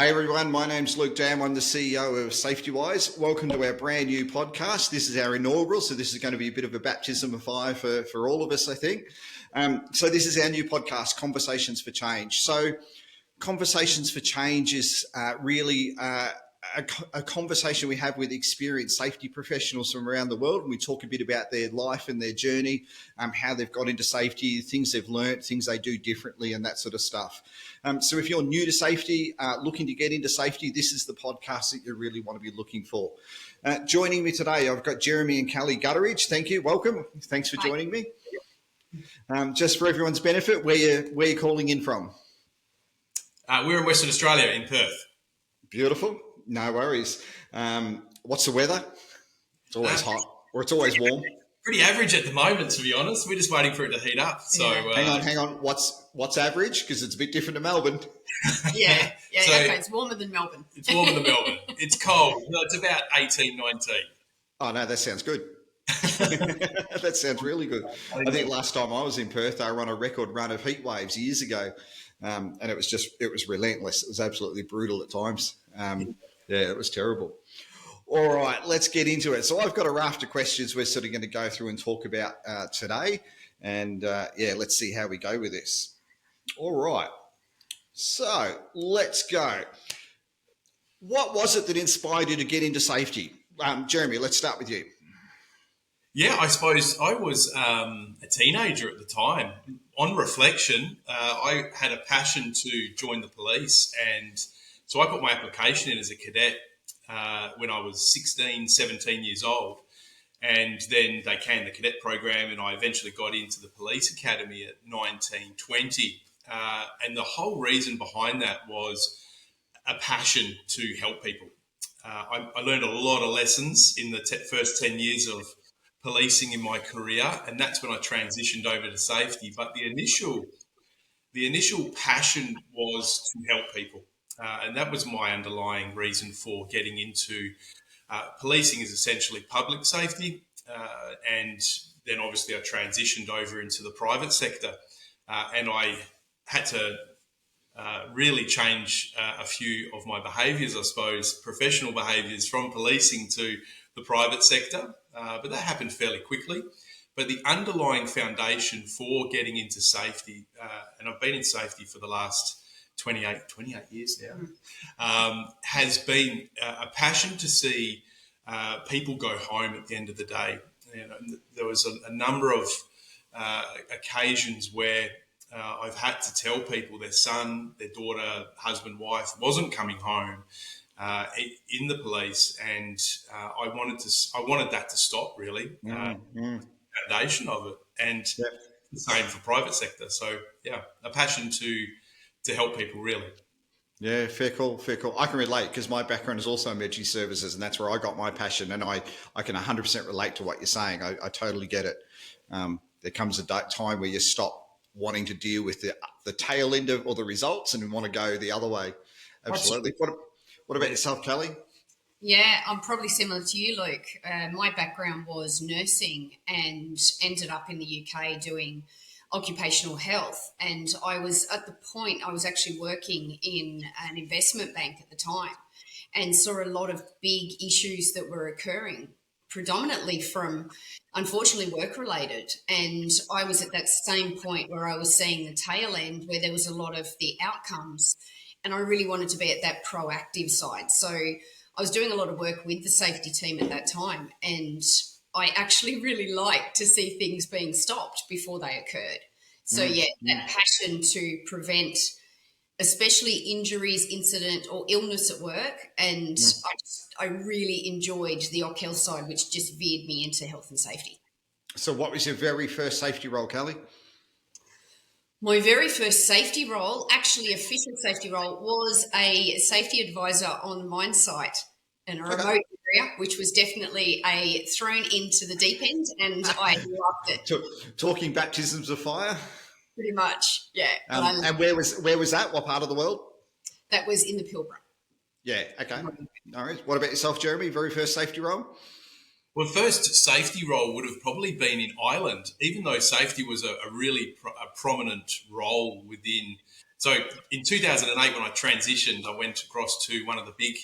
Hey everyone, my name's Luke Dam. I'm the CEO of SafetyWise. Welcome to our brand new podcast. This is our inaugural, so this is going to be a bit of a baptism of fire for all of us, I think. So this is our new podcast, Conversations for Change. So Conversations for Change is really a conversation we have with experienced safety professionals from around the world, and we talk a bit about their life and their journey, how they've got into safety, things they've learnt, things they do differently, and that sort of stuff. So if you're new to safety, looking to get into safety, this is the podcast that you really want to be looking for. Joining me today, I've got Jeremy and Callie Gutteridge. Thank you. Welcome. Thanks for joining me. Just for everyone's benefit, where you calling in from? We're in Western Australia, in Perth. Beautiful. No worries. What's the weather? It's always hot, or it's always warm. Pretty average at the moment, to be honest. We're just waiting for it to heat up. So hang on. What's average? Because it's a bit different to Melbourne. Yeah. So, okay, it's warmer than Melbourne. It's warmer than Melbourne. It's cold. No, it's about 18, 19. Oh no, that sounds good. That sounds really good. I think last time I was in Perth, they were on a record run of heat waves years ago, and it was relentless. It was absolutely brutal at times. Yeah, it was terrible. All right, let's get into it. So I've got a raft of questions we're sort of going to go through and talk about today. And let's see how we go with this. All right, so let's go. What was it that inspired you to get into safety? Jeremy, let's start with you. Yeah, I suppose I was a teenager at the time. On reflection, I had a passion to join the police, and so I put my application in as a cadet when I was 16, 17 years old. And then they canned the cadet program, and I eventually got into the police academy at 19, 20. And the whole reason behind that was a passion to help people. I learned a lot of lessons in the first 10 years of policing in my career, and that's when I transitioned over to safety. But the initial passion was to help people. And that was my underlying reason for getting into policing is essentially public safety. And then obviously I transitioned over into the private sector, and I had to really change a few of my behaviours, I suppose, professional behaviours from policing to the private sector. But that happened fairly quickly. But the underlying foundation for getting into safety, and I've been in safety for the last 28 years now, has been a passion to see people go home at the end of the day. There was a number of occasions where I've had to tell people their son, their daughter, husband, wife wasn't coming home in the police, and I wanted that to stop, really. Foundation of it, and the same for private sector. So a passion to help people, really. Yeah, fair call. I can relate because my background is also emergency services, and that's where I got my passion, and I can 100% relate to what you're saying. I totally get it. There comes a time where you stop wanting to deal with the tail end of or the results and want to go the other way. Absolutely. What about yourself, Callie? Yeah, I'm probably similar to you, Luke. My background was nursing and ended up in the UK doing occupational health, and I was actually working in an investment bank at the time, and saw a lot of big issues that were occurring, predominantly from, unfortunately, work related. And I was at that same point where I was seeing the tail end, where there was a lot of the outcomes, and I really wanted to be at that proactive side. So I was doing a lot of work with the safety team at that time, and I actually really liked to see things being stopped before they occurred. So that passion to prevent, especially injuries, incident or illness at work. And I really enjoyed the OC health side, which just veered me into health and safety. So what was your very first safety role, Callie? My very first safety role, actually official safety role, was a safety advisor on the mine site in a remote area, which was definitely a thrown into the deep end, and I loved it. Talking baptisms of fire? Pretty much, yeah. And where was that? What part of the world? That was in the Pilbara. Yeah, okay. All right. What about yourself, Jeremy? Very first safety role? Well, first safety role would have probably been in Ireland, even though safety was a really prominent role within So in 2008, when I transitioned, I went across to one of the big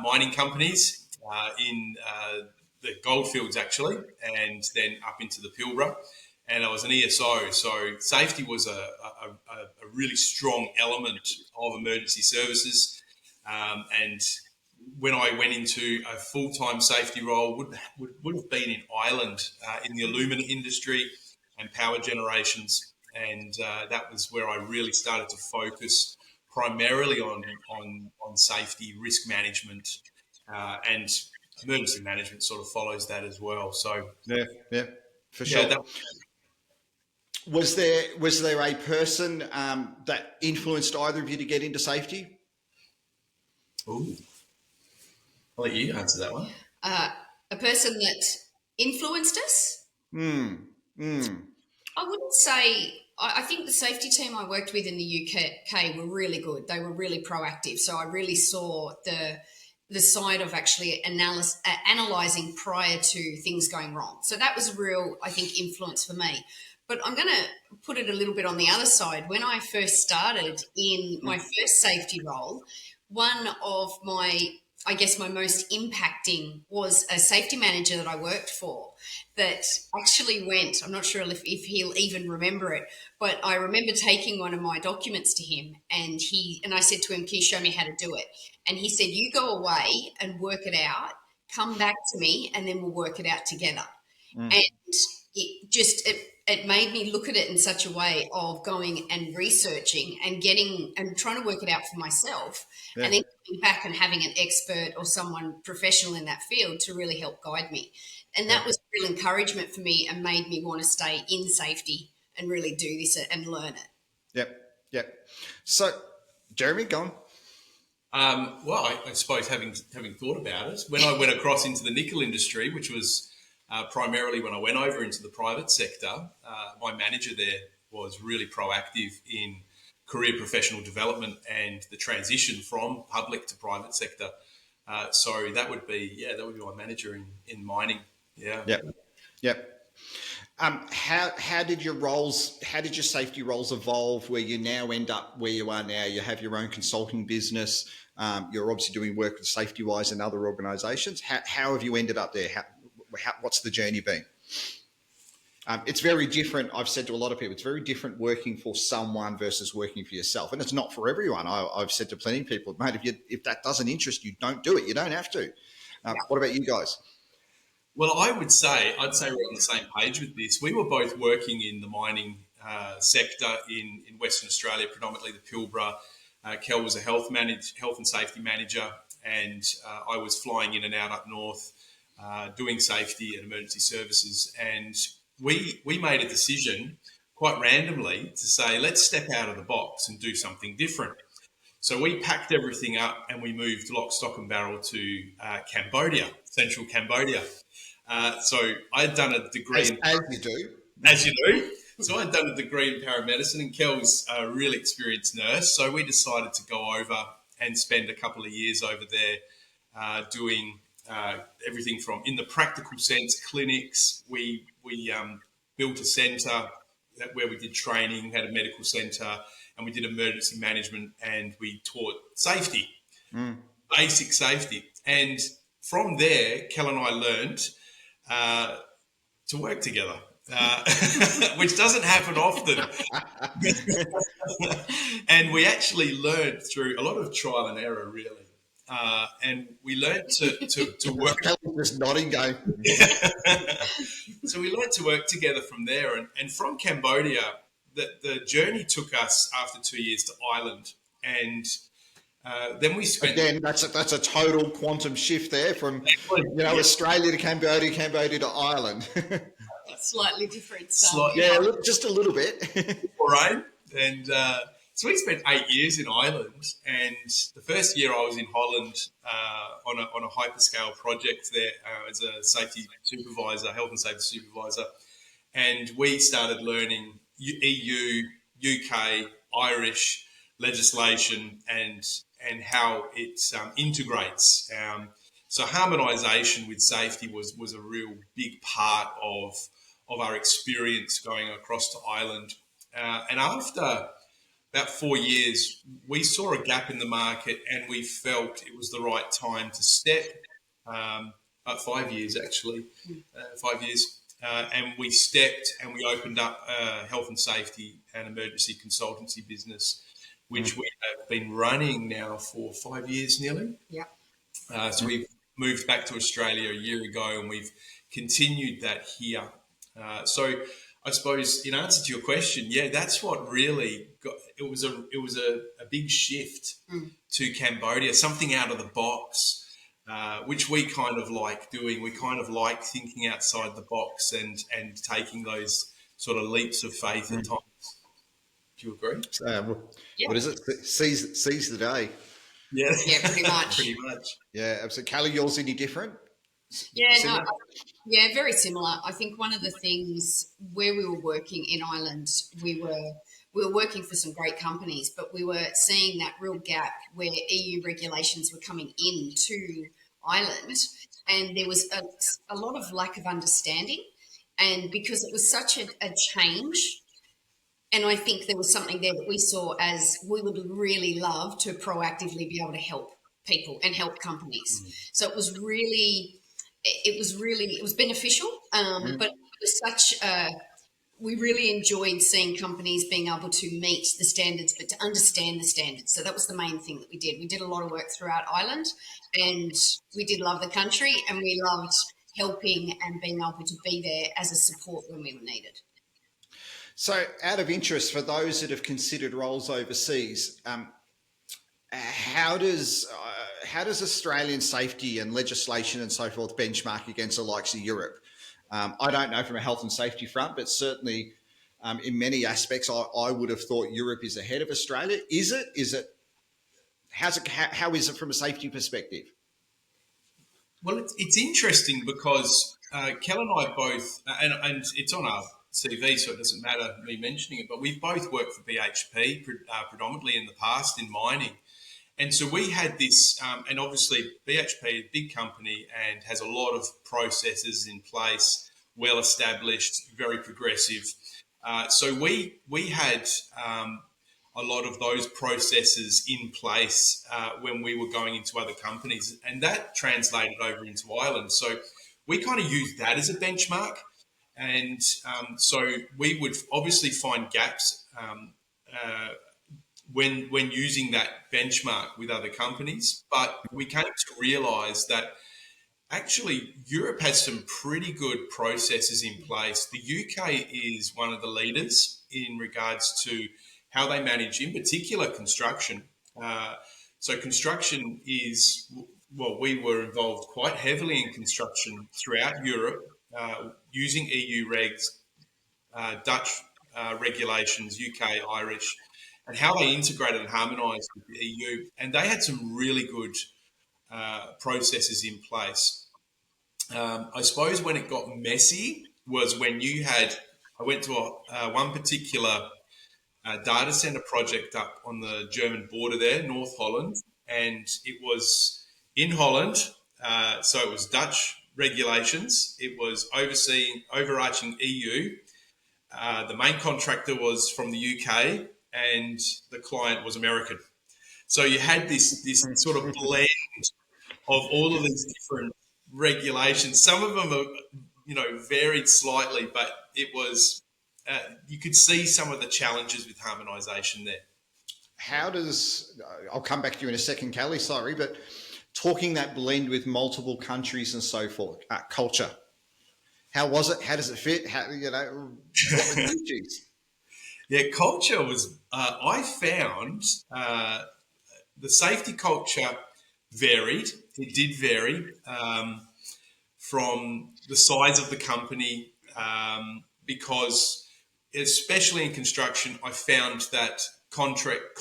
mining companies in the goldfields, actually, and then up into the Pilbara. And I was an ESO. So safety was a really strong element of emergency services. And when I went into a full-time safety role, would have been in Ireland in the alumina industry and power generations. And that was where I really started to focus primarily on safety, risk management, and emergency management sort of follows that as well. So yeah, for yeah, sure. Was there a person that influenced either of you to get into safety? Ooh, I'll let you answer that one. A person that influenced us? I wouldn't say. I think the safety team I worked with in the UK were really good. They were really proactive. So I really saw the side of actually analysing prior to things going wrong. So that was a real, I think, influence for me. But I'm going to put it a little bit on the other side. When I first started in my first safety role, one of my most impacting was a safety manager that I worked for that actually went, I'm not sure if he'll even remember it, but I remember taking one of my documents to him and I said to him, can you show me how to do it? And he said, you go away and work it out, come back to me, and then we'll work it out together. And it made me look at it in such a way of going and researching and trying to work it out for myself, and then coming back and having an expert or someone professional in that field to really help guide me. And that was real encouragement for me and made me want to stay in safety and really do this and learn it. Yep. So, Jeremy, go on. Well, I suppose having thought about it, when I went across into the nickel industry, which was primarily when I went over into the private sector, my manager there was really proactive in career professional development and the transition from public to private sector. So that would be my manager in mining. Yeah. Yep. How did your safety roles evolve where you now end up where you are now? You have your own consulting business. You're obviously doing work with SafetyWise and other organisations. How have you ended up there? What's the journey been? It's very different. I've said to a lot of people, it's very different working for someone versus working for yourself. And it's not for everyone. I've said to plenty of people, mate, if that doesn't interest you, don't do it. You don't have to. What about you guys? Well, I'd say we're on the same page with this. We were both working in the mining sector in Western Australia, predominantly the Pilbara. Kel was a health and safety manager, and I was flying in and out up north, doing safety and emergency services. And we made a decision quite randomly to say, let's step out of the box and do something different. So we packed everything up and we moved lock, stock and barrel to Cambodia, central Cambodia. So I'd done a degree as you do. So I'd done a degree in paramedicine, and Kel's a really experienced nurse. So we decided to go over and spend a couple of years over there doing everything from, in the practical sense, clinics. We built a centre where we did training, had a medical centre, and we did emergency management, and we taught safety, basic safety. And from there, Kel and I learned to work together, which doesn't happen often. And we actually learned through a lot of trial and error, really. And we learned to work. Just nodding, going. So we learned to work together from there. And from Cambodia, the journey took us after 2 years to Ireland. And then we spent... Again, that's a total quantum shift there from Australia to Cambodia to Ireland. Slightly different. Just a little bit. Right. And so we spent 8 years in Ireland, and the first year I was in Holland on a hyperscale project there as a safety supervisor, health and safety supervisor, and we started learning EU, UK, Irish legislation and how it integrates. So harmonisation with safety was a real big part of our experience going across to Ireland. And after about 4 years, we saw a gap in the market and we felt it was the right time to step. 5 years actually, 5 years. And we stepped and we opened up a health and safety and emergency consultancy business, which we have been running now for 5 years nearly. Yeah. So we've moved back to Australia a year ago and we've continued that here. So I suppose in answer to your question, yeah, that's what really got, it was a big shift to Cambodia, something out of the box, which we kind of like doing. We kind of like thinking outside the box and taking those sort of leaps of faith at times. Do you agree? What is it? Seize the day. Yeah, Yeah, pretty much. Pretty much. Yeah, absolutely. Callie, yours any different? Yeah, Similar? yeah, very similar. I think one of the things where we were working in Ireland, we were working for some great companies, but we were seeing that real gap where EU regulations were coming into Ireland, and there was a lot of lack of understanding, and because it was such a change. And I think there was something there that we saw as we would really love to proactively be able to help people and help companies. So it was really beneficial, but it was we really enjoyed seeing companies being able to meet the standards, but to understand the standards. So that was the main thing that we did. We did a lot of work throughout Ireland, and we did love the country, and we loved helping and being able to be there as a support when we were needed. So, out of interest, for those that have considered roles overseas, how does Australian safety and legislation and so forth benchmark against the likes of Europe? I don't know from a health and safety front, but certainly in many aspects, I would have thought Europe is ahead of Australia. Is it? How is it from a safety perspective? Well, it's interesting because Kel and I both, and it's on our CV, so it doesn't matter me mentioning it, but we've both worked for BHP predominantly in the past in mining. And so we had this, and obviously BHP, a big company, and has a lot of processes in place, well established, very progressive. So we had a lot of those processes in place when we were going into other companies, and that translated over into Ireland. So we kind of used that as a benchmark. And so we would obviously find gaps when using that benchmark with other companies. But we came to realise that actually Europe has some pretty good processes in place. The UK is one of the leaders in regards to how they manage, in particular, construction. So construction is, well, we were involved quite heavily in construction throughout Europe, using EU regs, Dutch regulations, UK, Irish, and how they integrated and harmonised with the EU. And they had some really good processes in place. I suppose when it got messy was when I went to one particular data centre project up on the German border there, North Holland, and it was in Holland, so it was Dutch regulations. It was overarching EU. The main contractor was from the UK and the client was American. So you had this sort of blend of all of these different regulations. Some of them are, varied slightly, but it was, you could see some of the challenges with harmonisation there. I'll come back to you in a second, Callie, sorry, but talking that blend with multiple countries and so forth, culture, how was it? How does it fit? What were the issues? Yeah, culture was, I found the safety culture varied. It did vary from the size of the company because, especially in construction, I found that contract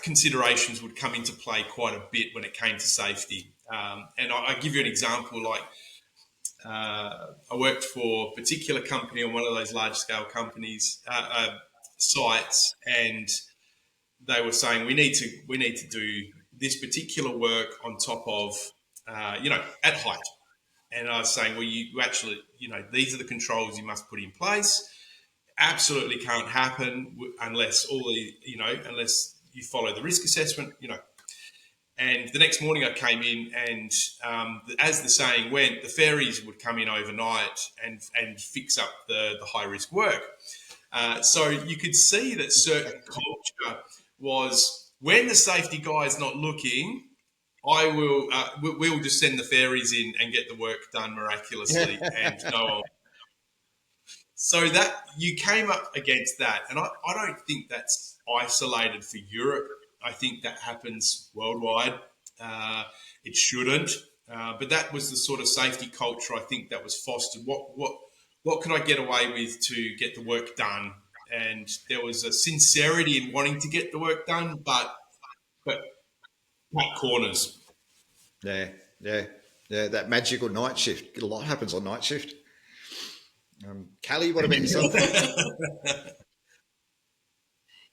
considerations would come into play quite a bit when it came to safety. And I give you an example, like I worked for a particular company on one of those large-scale companies sites, and they were saying we need to do this particular work on top of at height. And I was saying, well, you actually, these are the controls you must put in place. absolutely can't happen unless unless you follow the risk assessment, And the next morning I came in, and as the saying went, the ferries would come in overnight and fix up the high risk work. So you could see that certain culture was, when the safety guy is not looking, we'll just send the ferries in and get the work done miraculously and go on. So that you came up against that, and I don't think that's isolated for Europe. I think that happens worldwide. It shouldn't, but that was the sort of safety culture I think that was fostered. What could I get away with to get the work done? And there was a sincerity in wanting to get the work done, but cut corners. Yeah. That magical night shift. A lot happens on night shift. Callie, what about yourself?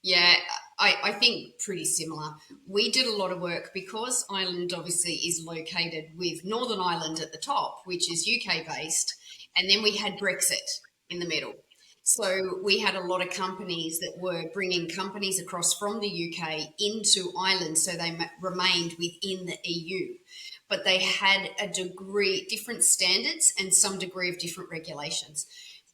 Yeah, I think pretty similar. We did a lot of work because Ireland obviously is located with Northern Ireland at the top, which is UK based, and then we had Brexit in the middle. So we had a lot of companies that were bringing companies across from the UK into Ireland, so they remained within the EU. But they had a degree, different standards and some degree of different regulations.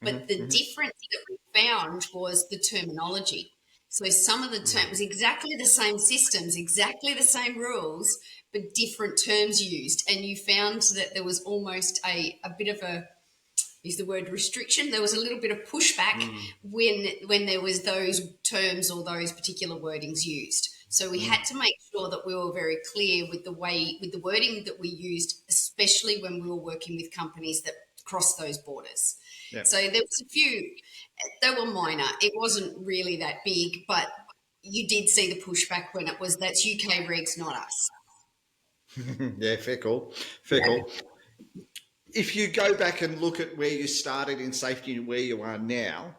But the difference that we found was the terminology. So some of the terms was exactly the same systems, exactly the same rules, but different terms used. And you found that there was almost a bit of use the word restriction. There was a little bit of pushback when there was those terms or those particular wordings used. So we had to make sure that we were very clear with the wording that we used, especially when we were working with companies that cross those borders. Yep. So there was a few, they were minor. It wasn't really that big, but you did see the pushback when it was, that's UK regs, not us. Yeah, fair call. Fair call. If you go back and look at where you started in safety and where you are now,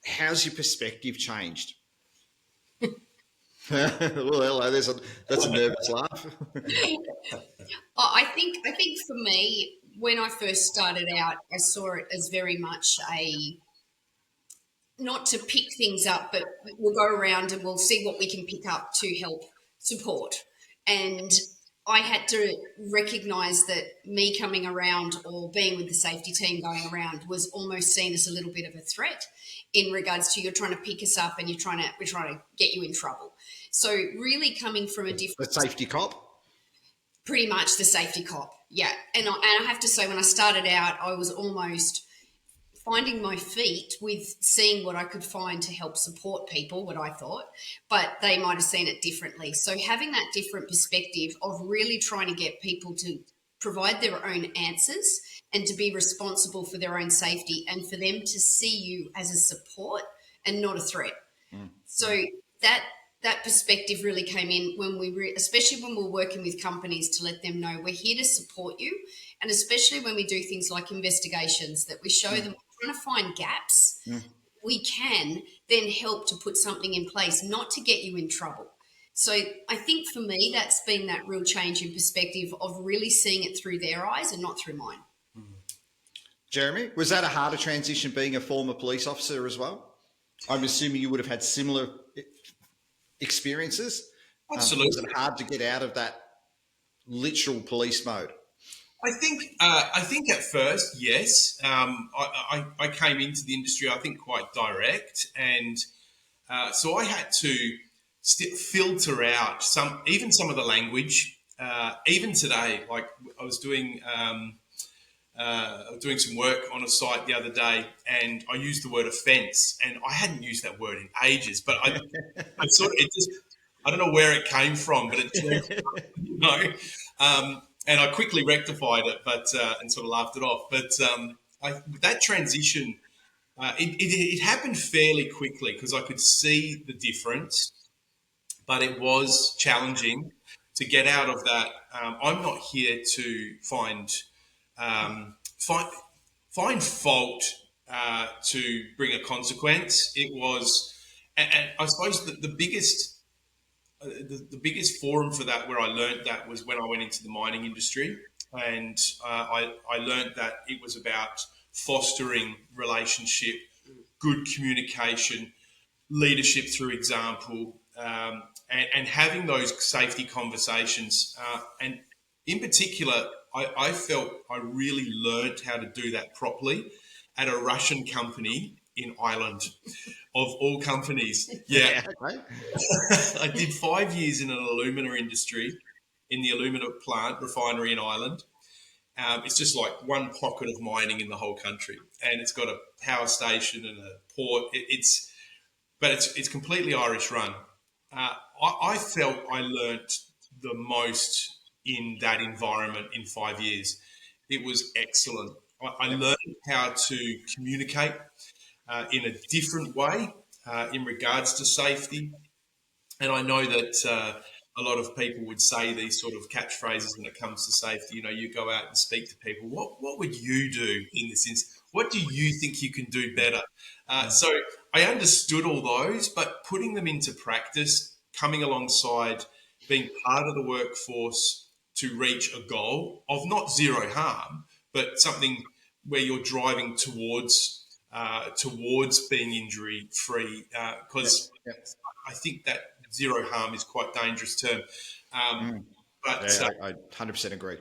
how's your perspective changed? Well, hello, that's a nervous laugh. I think for me, when I first started out, I saw it as very much not to pick things up, but we'll go around and we'll see what we can pick up to help support. And I had to recognise that me coming around or being with the safety team going around was almost seen as a little bit of a threat in regards to you're trying to pick us up and we're trying to get you in trouble. So really coming from a different... The safety cop? Pretty much the safety cop, yeah. And I have to say, when I started out, I was almost finding my feet with seeing what I could find to help support people, what I thought, but they might have seen it differently. So having that different perspective of really trying to get people to provide their own answers and to be responsible for their own safety and for them to see you as a support and not a threat. So that perspective really came in when especially when we're working with companies, to let them know we're here to support you. And especially when we do things like investigations, that we show them we're trying to find gaps, we can then help to put something in place, not to get you in trouble. So I think for me, that's been that real change in perspective of really seeing it through their eyes and not through mine. Jeremy, was that a harder transition being a former police officer as well? I'm assuming you would have had similar experiences. Absolutely. Was it hard to get out of that literal police mode? I think at first, yes. I came into the industry, I think, quite direct, and so I had to filter out some of the language. Even today, like I was doing some work on a site the other day, and I used the word offence, and I hadn't used that word in ages, but I don't know where it came from, but it and I quickly rectified it, but and sort of laughed it off. But that transition, it happened fairly quickly because I could see the difference, but it was challenging to get out of that. I'm not here to find fault to bring a consequence. It was, and I suppose the biggest forum for that, where I learned that, was when I went into the mining industry, and I learned that it was about fostering relationship good communication, leadership through example, and having those safety conversations. And in particular, I felt I really learned how to do that properly at a Russian company in Ireland, of all companies. Yeah. Okay. I did 5 years in an alumina industry, in the alumina plant refinery in Ireland. It's just like one pocket of mining in the whole country, and it's got a power station and a port. But it's completely Irish run. I felt I learnt the most in that environment in 5 years. It was excellent. I learned how to communicate in a different way in regards to safety. And I know that a lot of people would say these sort of catchphrases when it comes to safety. You know, you go out and speak to people. What would you do in this instance? What do you think you can do better? So I understood all those, but putting them into practice, coming alongside, being part of the workforce to reach a goal of not zero harm, but something where you're driving towards being injury free. Because I think that zero harm is quite a dangerous term. But I 100% agree.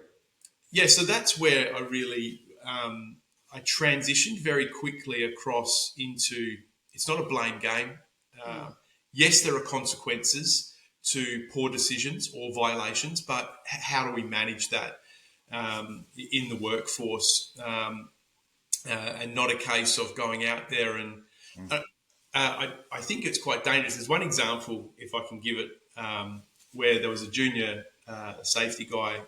yeah, so that's where I really I transitioned very quickly across into, it's not a blame game. Yes, there are consequences to poor decisions or violations, but how do we manage that in the workforce, and not a case of going out there and I think it's quite dangerous. There's one example, if I can give it, where there was a junior safety guy,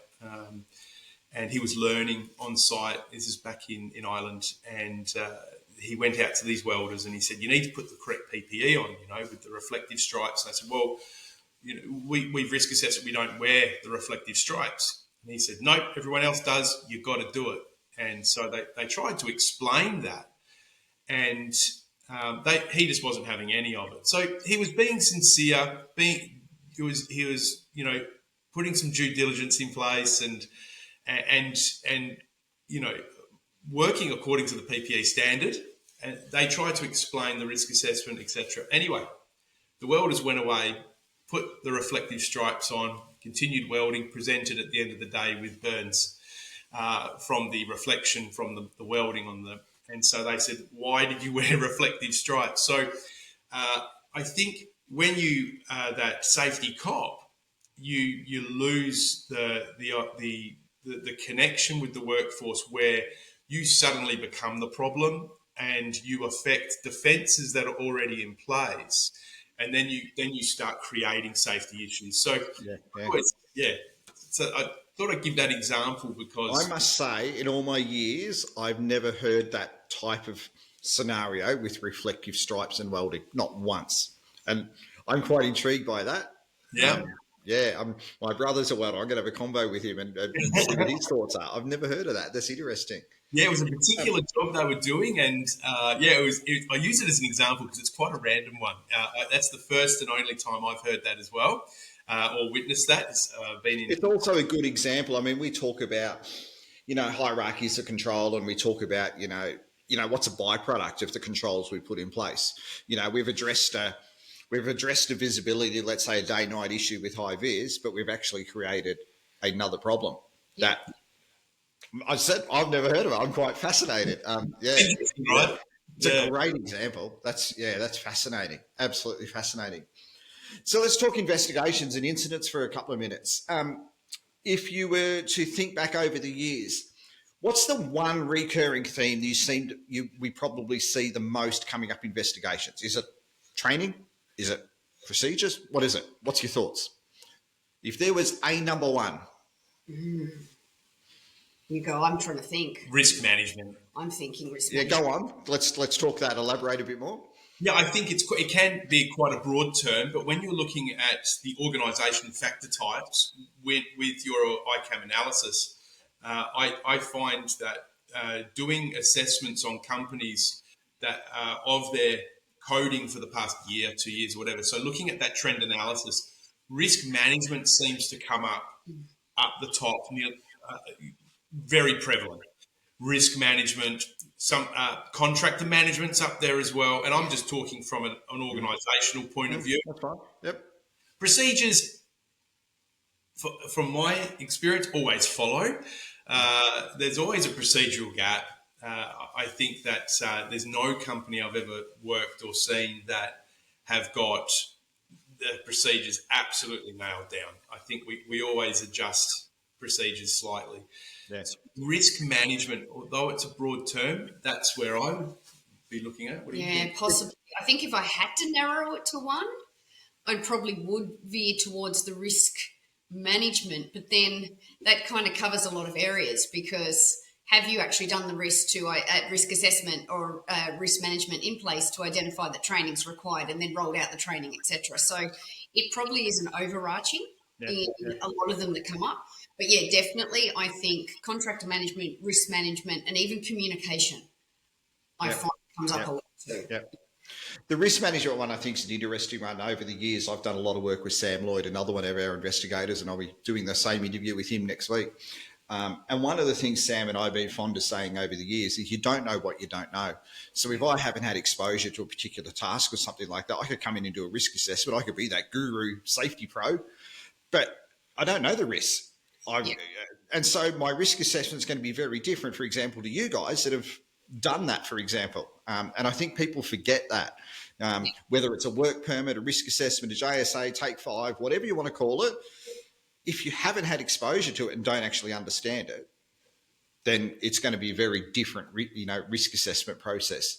and he was learning on site. This is back in Ireland, and he went out to these welders and he said, "You need to put the correct PPE on, you know, with the reflective stripes." And I said, "Well, you know, we've risk assessed, we don't wear the reflective stripes." And he said, "Nope, everyone else does. You've got to do it." And so they tried to explain that, and he just wasn't having any of it. So he was being sincere. He was you know, putting some due diligence in place and you know, working according to the PPE standard. And they tried to explain the risk assessment, etc. Anyway, the welders went away, put the reflective stripes on, continued welding, presented at the end of the day with burns from the reflection from the welding on the. And so they said, "Why did you wear reflective stripes?" So I think when you that safety cop, you lose the connection with the workforce, where you suddenly become the problem and you affect defences that are already in place, and then you start creating safety issues. So So I thought I'd give that example because I must say, in all my years, I've never heard that type of scenario with reflective stripes and welding, not once. And I'm quite intrigued by that. yeah. My brother's a welder. I'm going to have a convo with him and see what his thoughts are. I've never heard of that. That's interesting. Yeah, it was a particular job they were doing, and it was. I use it as an example because it's quite a random one. That's the first and only time I've heard that as well, or witnessed that. It's also a good example. I mean, we talk about, you know, hierarchies of control, and we talk about, you know, what's a byproduct of the controls we put in place. You know, we've addressed a visibility, let's say a day-night issue with high vis, but we've actually created another problem that I said I've never heard of it. I'm quite fascinated. Interesting, right? It's a great example. That's fascinating. Absolutely fascinating. So let's talk investigations and incidents for a couple of minutes. If you were to think back over the years, what's the one recurring theme that we probably see the most coming up in investigations? Is it training? Is it procedures? What is it? What's your thoughts? If there was a number one. You go. I'm trying to think. Risk management. I'm thinking risk management. Yeah, go on. Let's talk that. Elaborate a bit more. Yeah, I think it can be quite a broad term, but when you're looking at the organisation factor types with your ICAM analysis, I find that doing assessments on companies that of their coding for the past year, 2 years, or whatever. So looking at that trend analysis, risk management seems to come up the top, very prevalent. Risk management, some contractor management's up there as well. And I'm just talking from an organisational point of view. That's fine. Yep. Procedures, from my experience, always follow. There's always a procedural gap. I think that there's no company I've ever worked or seen that have got the procedures absolutely nailed down. I think we always adjust procedures slightly. Yeah. So risk management, although it's a broad term, that's where I would be looking at. What do you think? Possibly. I think if I had to narrow it to one, I probably would veer towards the risk management, but then that kind of covers a lot of areas, because have you actually done the risk assessment or risk management in place to identify that training's required and then rolled out the training, etc. So it probably is an overarching in a lot of them that come up. But yeah, definitely, I think contractor management, risk management, and even communication, I find comes up a lot too. Yeah. The risk management one, I think, is an interesting one. Over the years, I've done a lot of work with Sam Lloyd, another one of our investigators, and I'll be doing the same interview with him next week. And one of the things Sam and I have been fond of saying over the years is you don't know what you don't know. So if I haven't had exposure to a particular task or something like that, I could come in and do a risk assessment. I could be that guru safety pro, but I don't know the risks. And so my risk assessment is going to be very different, for example, to you guys that have done that, for example. And I think people forget that. Whether it's a work permit, a risk assessment, a JSA, Take 5, whatever you want to call it, if you haven't had exposure to it and don't actually understand it, then it's going to be a very different, risk assessment process.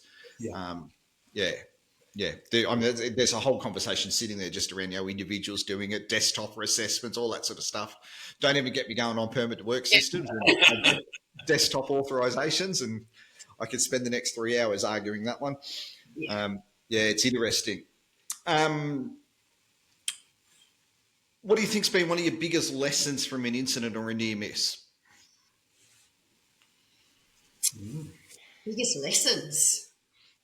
There's a whole conversation sitting there just around individuals doing it, desktop assessments, all that sort of stuff. Don't even get me going on permit to work systems and desktop authorizations, and I could spend the next 3 hours arguing that one. It's interesting. What do you think's been one of your biggest lessons from an incident or a near miss? Biggest lessons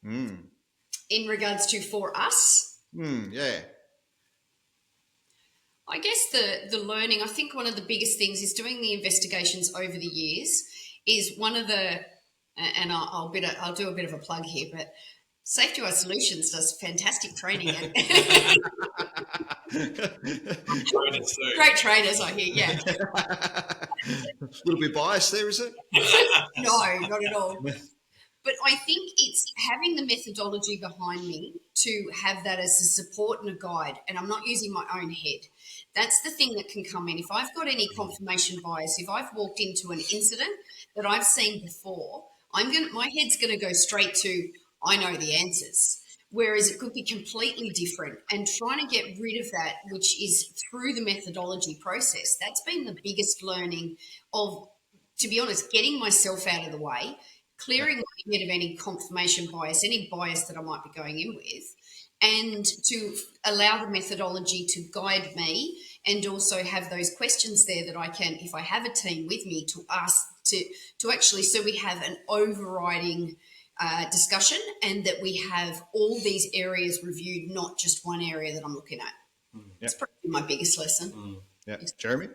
in regards to for us? I guess the learning, I think one of the biggest things is doing the investigations over the years is one of the, and I'll do a bit of a plug here, but Safety Wise Solutions does fantastic training. Great trainers, I hear, yeah. A little bit biased there, is it? No, not at all. But I think it's having the methodology behind me to have that as a support and a guide, and I'm not using my own head. That's the thing that can come in. If I've got any confirmation bias, if I've walked into an incident that I've seen before, my head's going to go straight to, I know the answers. Whereas it could be completely different, and trying to get rid of that, which is through the methodology process, that's been the biggest learning of, to be honest, getting myself out of the way, clearing my head of any confirmation bias, any bias that I might be going in with, and to allow the methodology to guide me, and also have those questions there that I can, if I have a team with me, to ask to actually, so we have an overriding discussion, and that we have all these areas reviewed, not just one area that I'm looking at. That's probably my biggest lesson. Jeremy?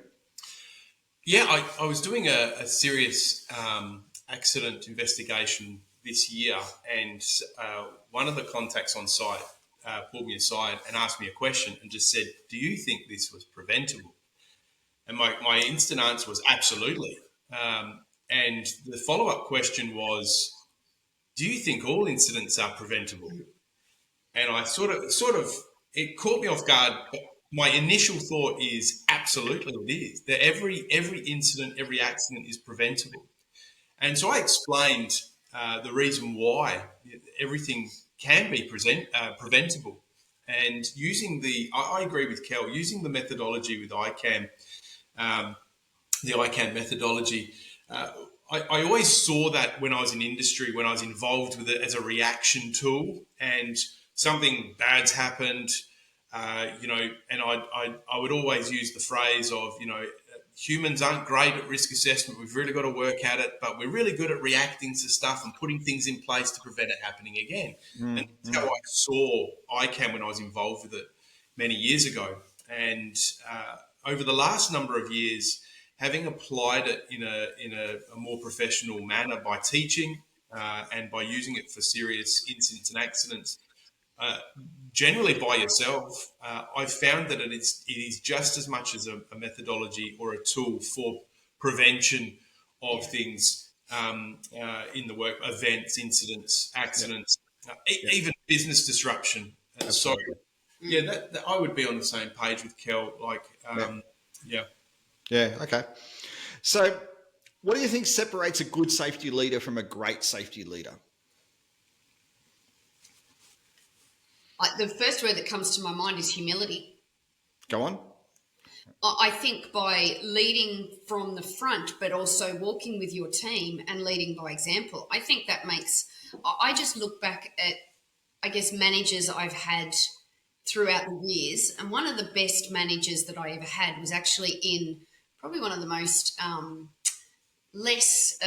Yeah, I was doing a serious accident investigation this year, and one of the contacts on site pulled me aside and asked me a question and just said, do you think this was preventable? And my instant answer was absolutely. And the follow-up question was, do you think all incidents are preventable? And I sort of, it caught me off guard. But my initial thought is absolutely it is. That every incident, every accident is preventable. And so I explained the reason why everything can be preventable. And using I agree with Kel, using the methodology with ICAM, the ICAM methodology, I always saw that when I was in industry, when I was involved with it as a reaction tool, and something bad's happened, and I would always use the phrase of, humans aren't great at risk assessment. We've really got to work at it, but we're really good at reacting to stuff and putting things in place to prevent it happening again. And that's how I saw ICAM when I was involved with it many years ago. And over the last number of years, having applied it in a more professional manner by teaching, and by using it for serious incidents and accidents, generally by yourself, I've found that it is just as much as a methodology or a tool for prevention of things in the work, events, incidents, accidents, even business disruption. So, that I would be on the same page with Kel. Like, Yeah. Okay. So, what do you think separates a good safety leader from a great safety leader? The first word that comes to my mind is humility. Go on. I think by leading from the front, but also walking with your team and leading by example, I think that makes, I just look back at, I guess, managers I've had throughout the years. And one of the best managers that I ever had was actually in probably one of the most less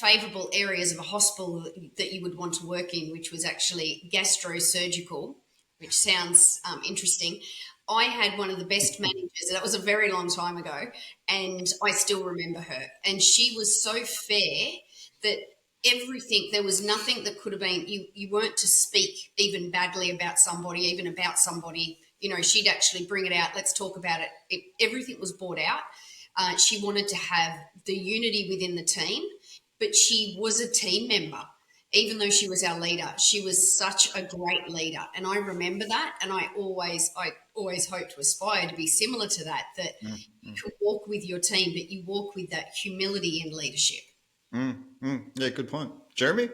favourable areas of a hospital that you would want to work in, which was actually gastrosurgical, which sounds interesting. I had one of the best managers. That was a very long time ago, and I still remember her. And she was so fair that everything, there was nothing that could have been, you weren't to speak even badly about somebody, even about somebody. You know, she'd actually bring it out. Let's talk about it. Everything was brought out. She wanted to have the unity within the team, but she was a team member. Even though she was our leader, she was such a great leader. And I remember that. And I always hope to aspire to be similar to that, you can walk with your team, but you walk with that humility in leadership. Yeah, good point. Jeremy?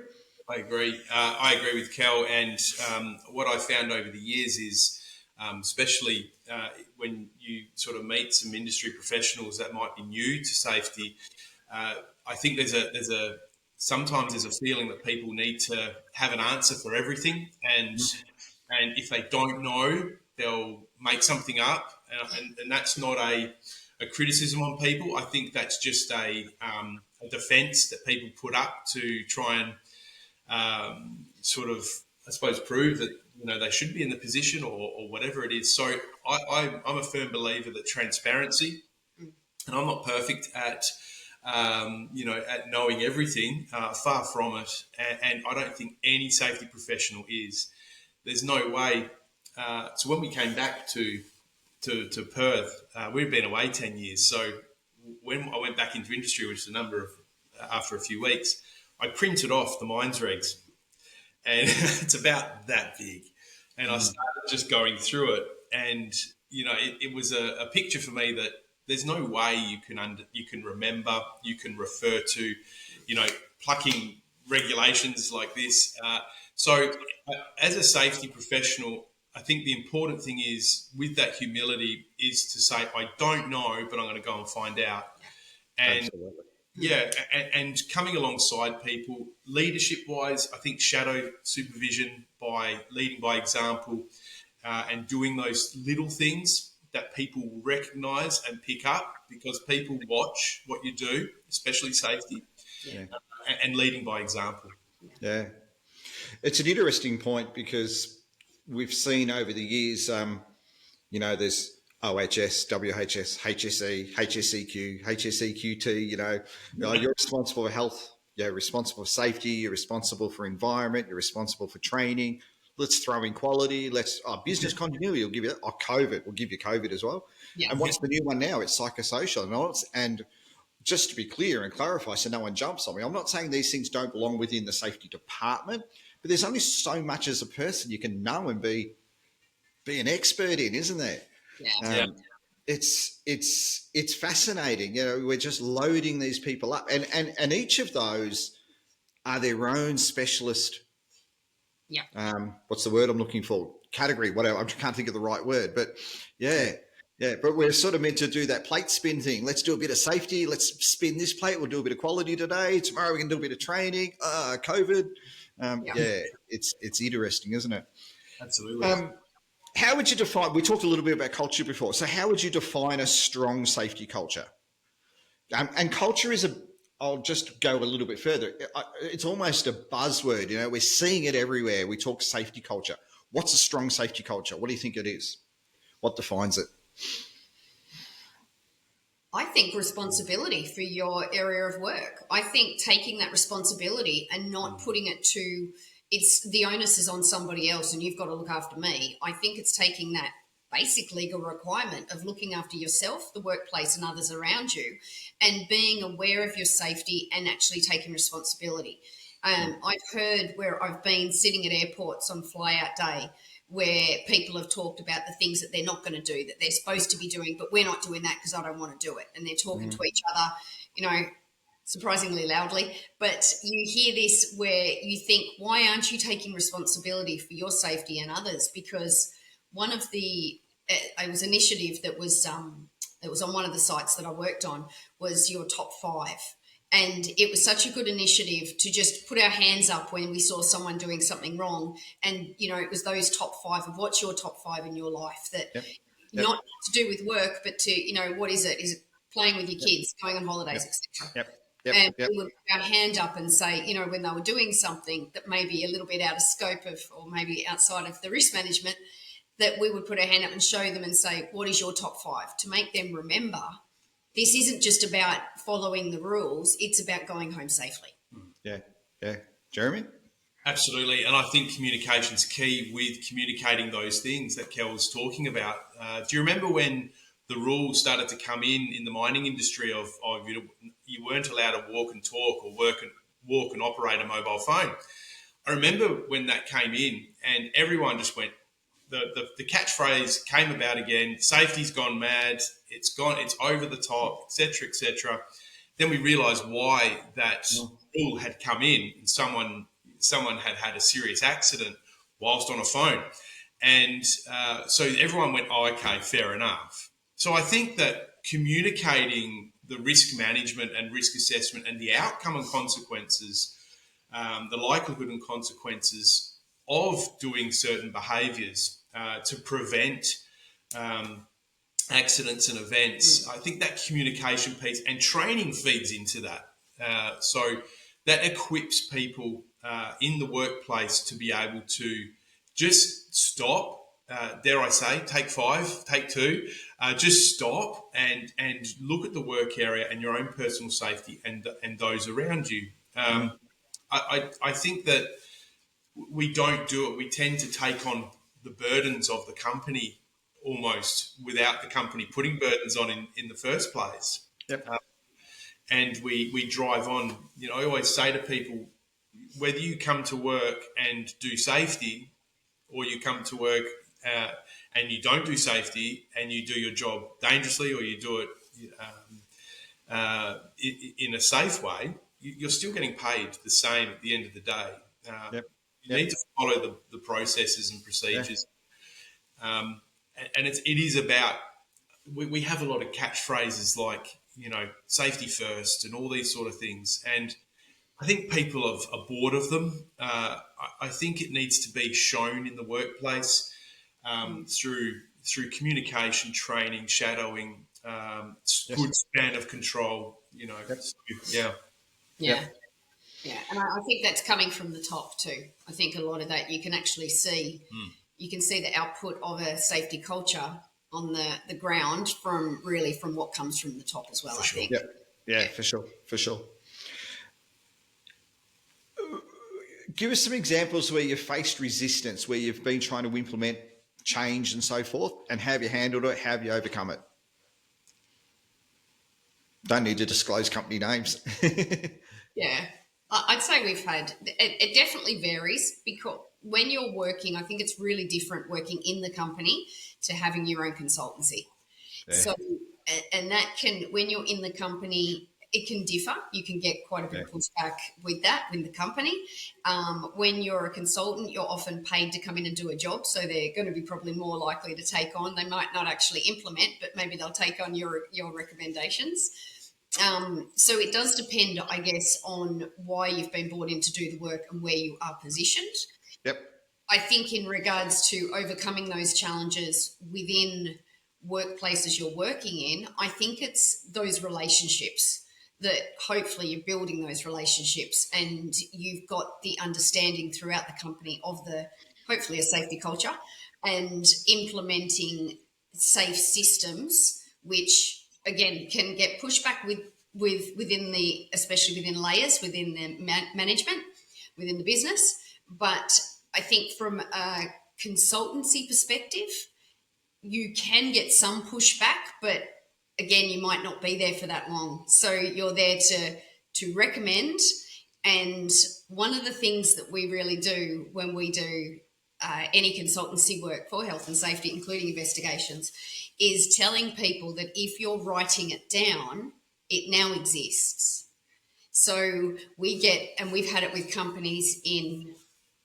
I agree. I agree with Kel. And what I found over the years is, especially when you sort of meet some industry professionals that might be new to safety, I think sometimes there's a feeling that people need to have an answer for everything, and if they don't know, they'll make something up, and that's not a criticism on people. I think that's just a defence that people put up to try and sort of, I suppose, prove that they should be in the position or whatever it is. So I'm a firm believer that transparency, and I'm not perfect at at knowing everything, far from it. And I don't think any safety professional is. There's no way. So when we came back to Perth, we'd been away 10 years. So when I went back into industry, which is after a few weeks, I printed off the mines regs, and it's about that big. And I started just going through it, and it was a picture for me that there's no way you can remember, you can refer to, plucking regulations like this. So as a safety professional, I think the important thing is, with that humility, is to say, I don't know, but I'm going to go and find out. And Absolutely. yeah, and coming alongside people, leadership-wise, I think shadow supervision, by leading by example, and doing those little things that people will recognise and pick up, because people watch what you do, especially safety, and leading by example. Yeah. It's an interesting point, because we've seen over the years, there's OHS, WHS, HSE, HSEQ, HSEQT, you're responsible for health, you're responsible for safety, you're responsible for environment, you're responsible for training. Let's throw in quality. Business continuity will give you, COVID will give you COVID as well. Yeah. And what's the new one now? It's psychosocial. And just to be clear and clarify, so no one jumps on me, I'm not saying these things don't belong within the safety department, but there's only so much as a person you can know and be an expert in, isn't there? Yeah. It's fascinating. We're just loading these people up, and each of those are their own specialist. Yeah. What's the word I'm looking for? Category, whatever. I can't think of the right word, but yeah. But we're sort of meant to do that plate spin thing. Let's do a bit of safety. Let's spin this plate. We'll do a bit of quality today. Tomorrow we can do a bit of training. COVID. It's interesting, isn't it? Absolutely. How would you define? We talked a little bit about culture before. So how would you define a strong safety culture? And culture is I'll just go a little bit further. It's almost a buzzword. We're seeing it everywhere. We talk safety culture. What's a strong safety culture? What do you think it is? What defines it? I think responsibility for your area of work. I think taking that responsibility and not putting it to, it's the onus is on somebody else and you've got to look after me. I think it's taking that basic legal requirement of looking after yourself, the workplace, and others around you, and being aware of your safety and actually taking responsibility. I've heard where I've been sitting at airports on fly-out day where people have talked about the things that they're not going to do, that they're supposed to be doing, but we're not doing that because I don't want to do it. And they're talking to each other, surprisingly loudly. But you hear this where you think, why aren't you taking responsibility for your safety and others? Because one of the it was initiative that was on one of the sites that I worked on was your top 5. And it was such a good initiative to just put our hands up when we saw someone doing something wrong. And, it was those top 5 of what's your top 5 in your life that not to do with work, but to, what is it? Is it playing with your kids, going on holidays, etc.? And we would put our hand up and say, when they were doing something that may be a little bit out of scope of, or maybe outside of the risk management, that we would put our hand up and show them and say, what is your top 5? To make them remember this isn't just about following the rules, it's about going home safely. Yeah. Jeremy? Absolutely. And I think communication's key with communicating those things that Kel was talking about. Do you remember when the rules started to come in the mining industry of you weren't allowed to walk and talk or walk and operate a mobile phone? I remember when that came in and everyone just went, the catchphrase came about again, safety's gone mad, it's over the top, etc., etc. Then we realised why that rule had come in and someone had a serious accident whilst on a phone. And so everyone went, oh, okay, fair enough. So I think that communicating the risk management and risk assessment and the outcome and consequences, the likelihood and consequences of doing certain behaviours to prevent accidents and events. I think that communication piece and training feeds into that. So that equips people in the workplace to be able to just stop, dare I say, take 5, take 2, just stop and look at the work area and your own personal safety and those around you. I think that we don't do it. We tend to take on the burdens of the company almost without the company putting burdens on in the first place. Yep. And we drive on. I always say to people, whether you come to work and do safety or you come to work and you don't do safety and you do your job dangerously or you do it in a safe way, you're still getting paid the same at the end of the day. You need to follow the processes and procedures. And it is about, we have a lot of catchphrases like, safety first and all these sort of things. And I think people are bored of them. I think it needs to be shown in the workplace through communication, training, shadowing, good span of control, Yeah, and I think that's coming from the top too. I think a lot of that you can actually see. You can see the output of a safety culture on the ground from what comes from the top as well, I think. Yeah, for sure. Give us some examples where you've faced resistance, where you've been trying to implement change and so forth, and how have you handled it? How have you overcome it? Don't need to disclose company names. Yeah. I'd say we've had, it definitely varies because when you're working, I think it's really different working in the company to having your own consultancy. Yeah. So, and that can, when you're in the company, it can differ. You can get quite a bit of pushback with that in the company. When you're a consultant, you're often paid to come in and do a job. So they're going to be probably more likely to take on. They might not actually implement, but maybe they'll take on your recommendations. So it does depend, I guess, on why you've been brought in to do the work and where you are positioned. Yep. I think in regards to overcoming those challenges within workplaces you're working in, I think it's those relationships that hopefully you're building those relationships and you've got the understanding throughout the company of hopefully a safety culture and implementing safe systems which again, can get pushback within the, especially within layers, within the management, within the business. But I think from a consultancy perspective, you can get some pushback, but again, you might not be there for that long. So you're there to recommend. And one of the things that we really do when we do any consultancy work for health and safety, including investigations, is telling people that if you're writing it down, it now exists. So we get, and we've had it with companies in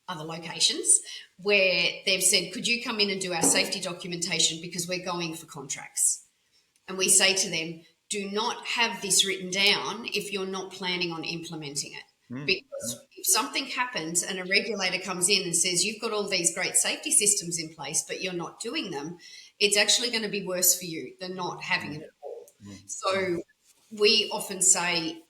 other locations where they've said, could you come in and do our safety documentation because we're going for contracts? And we say to them, do not have this written down if you're not planning on implementing it. Because if something happens and a regulator comes in and says, you've got all these great safety systems in place, but you're not doing them, it's actually going to be worse for you than not having it at all. So we often say,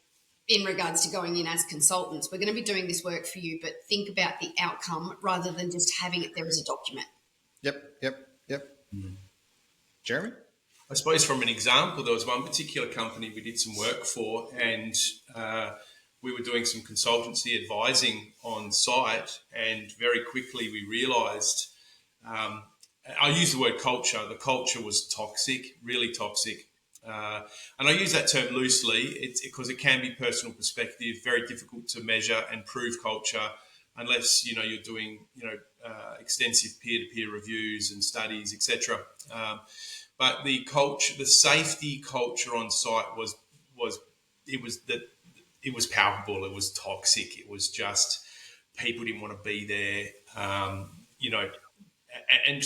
in regards to going in as consultants, we're going to be doing this work for you, but think about the outcome rather than just having it there as a document. Yep. Jeremy? I suppose from an example, there was one particular company we did some work for, and we were doing some consultancy advising on site, and very quickly we realised, I use the word culture. The culture was toxic, really toxic. And I use that term loosely. It's because it can be personal perspective, very difficult to measure and prove culture unless, you're doing, extensive peer-to-peer reviews and studies, etc. But the culture, the safety culture on site was palpable. It was toxic. It was just people didn't want to be there. And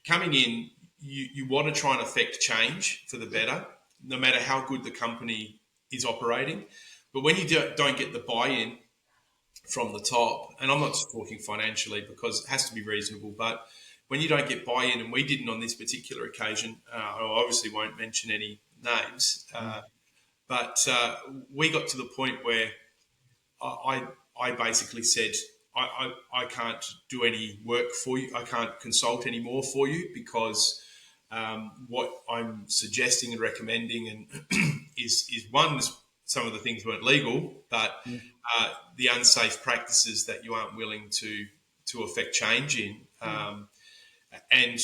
coming in, you want to try and affect change for the better, no matter how good the company is operating. But when you don't get the buy-in from the top, and I'm not just talking financially because it has to be reasonable, but when you don't get buy-in, and we didn't on this particular occasion, I obviously won't mention any names, but we got to the point where I basically said, I can't do any work for you. I can't consult anymore for you because what I'm suggesting and recommending and is one, some of the things weren't legal, but the unsafe practices that you aren't willing to affect change in. And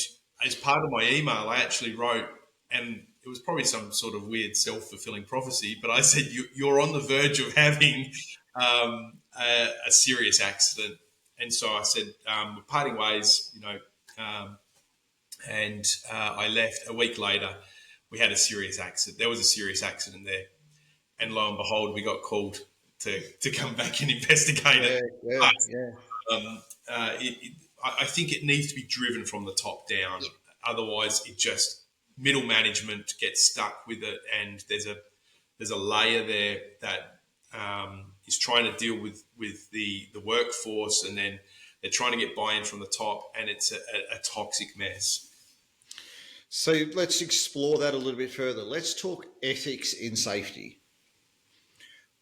as part of my email, I actually wrote, and it was probably some sort of weird self-fulfilling prophecy, but I said, you're on the verge of having a serious accident. And so I said, we're parting ways, and I left. A week later, we had a serious accident. There was a serious accident there. And lo and behold, we got called to come back and investigate it. I think it needs to be driven from the top down. Yeah. Otherwise, it just middle management gets stuck with it, and there's a layer there that is trying to deal with the workforce, and then they're trying to get buy-in from the top, and it's a toxic mess. So let's explore that a little bit further. Let's talk ethics in safety.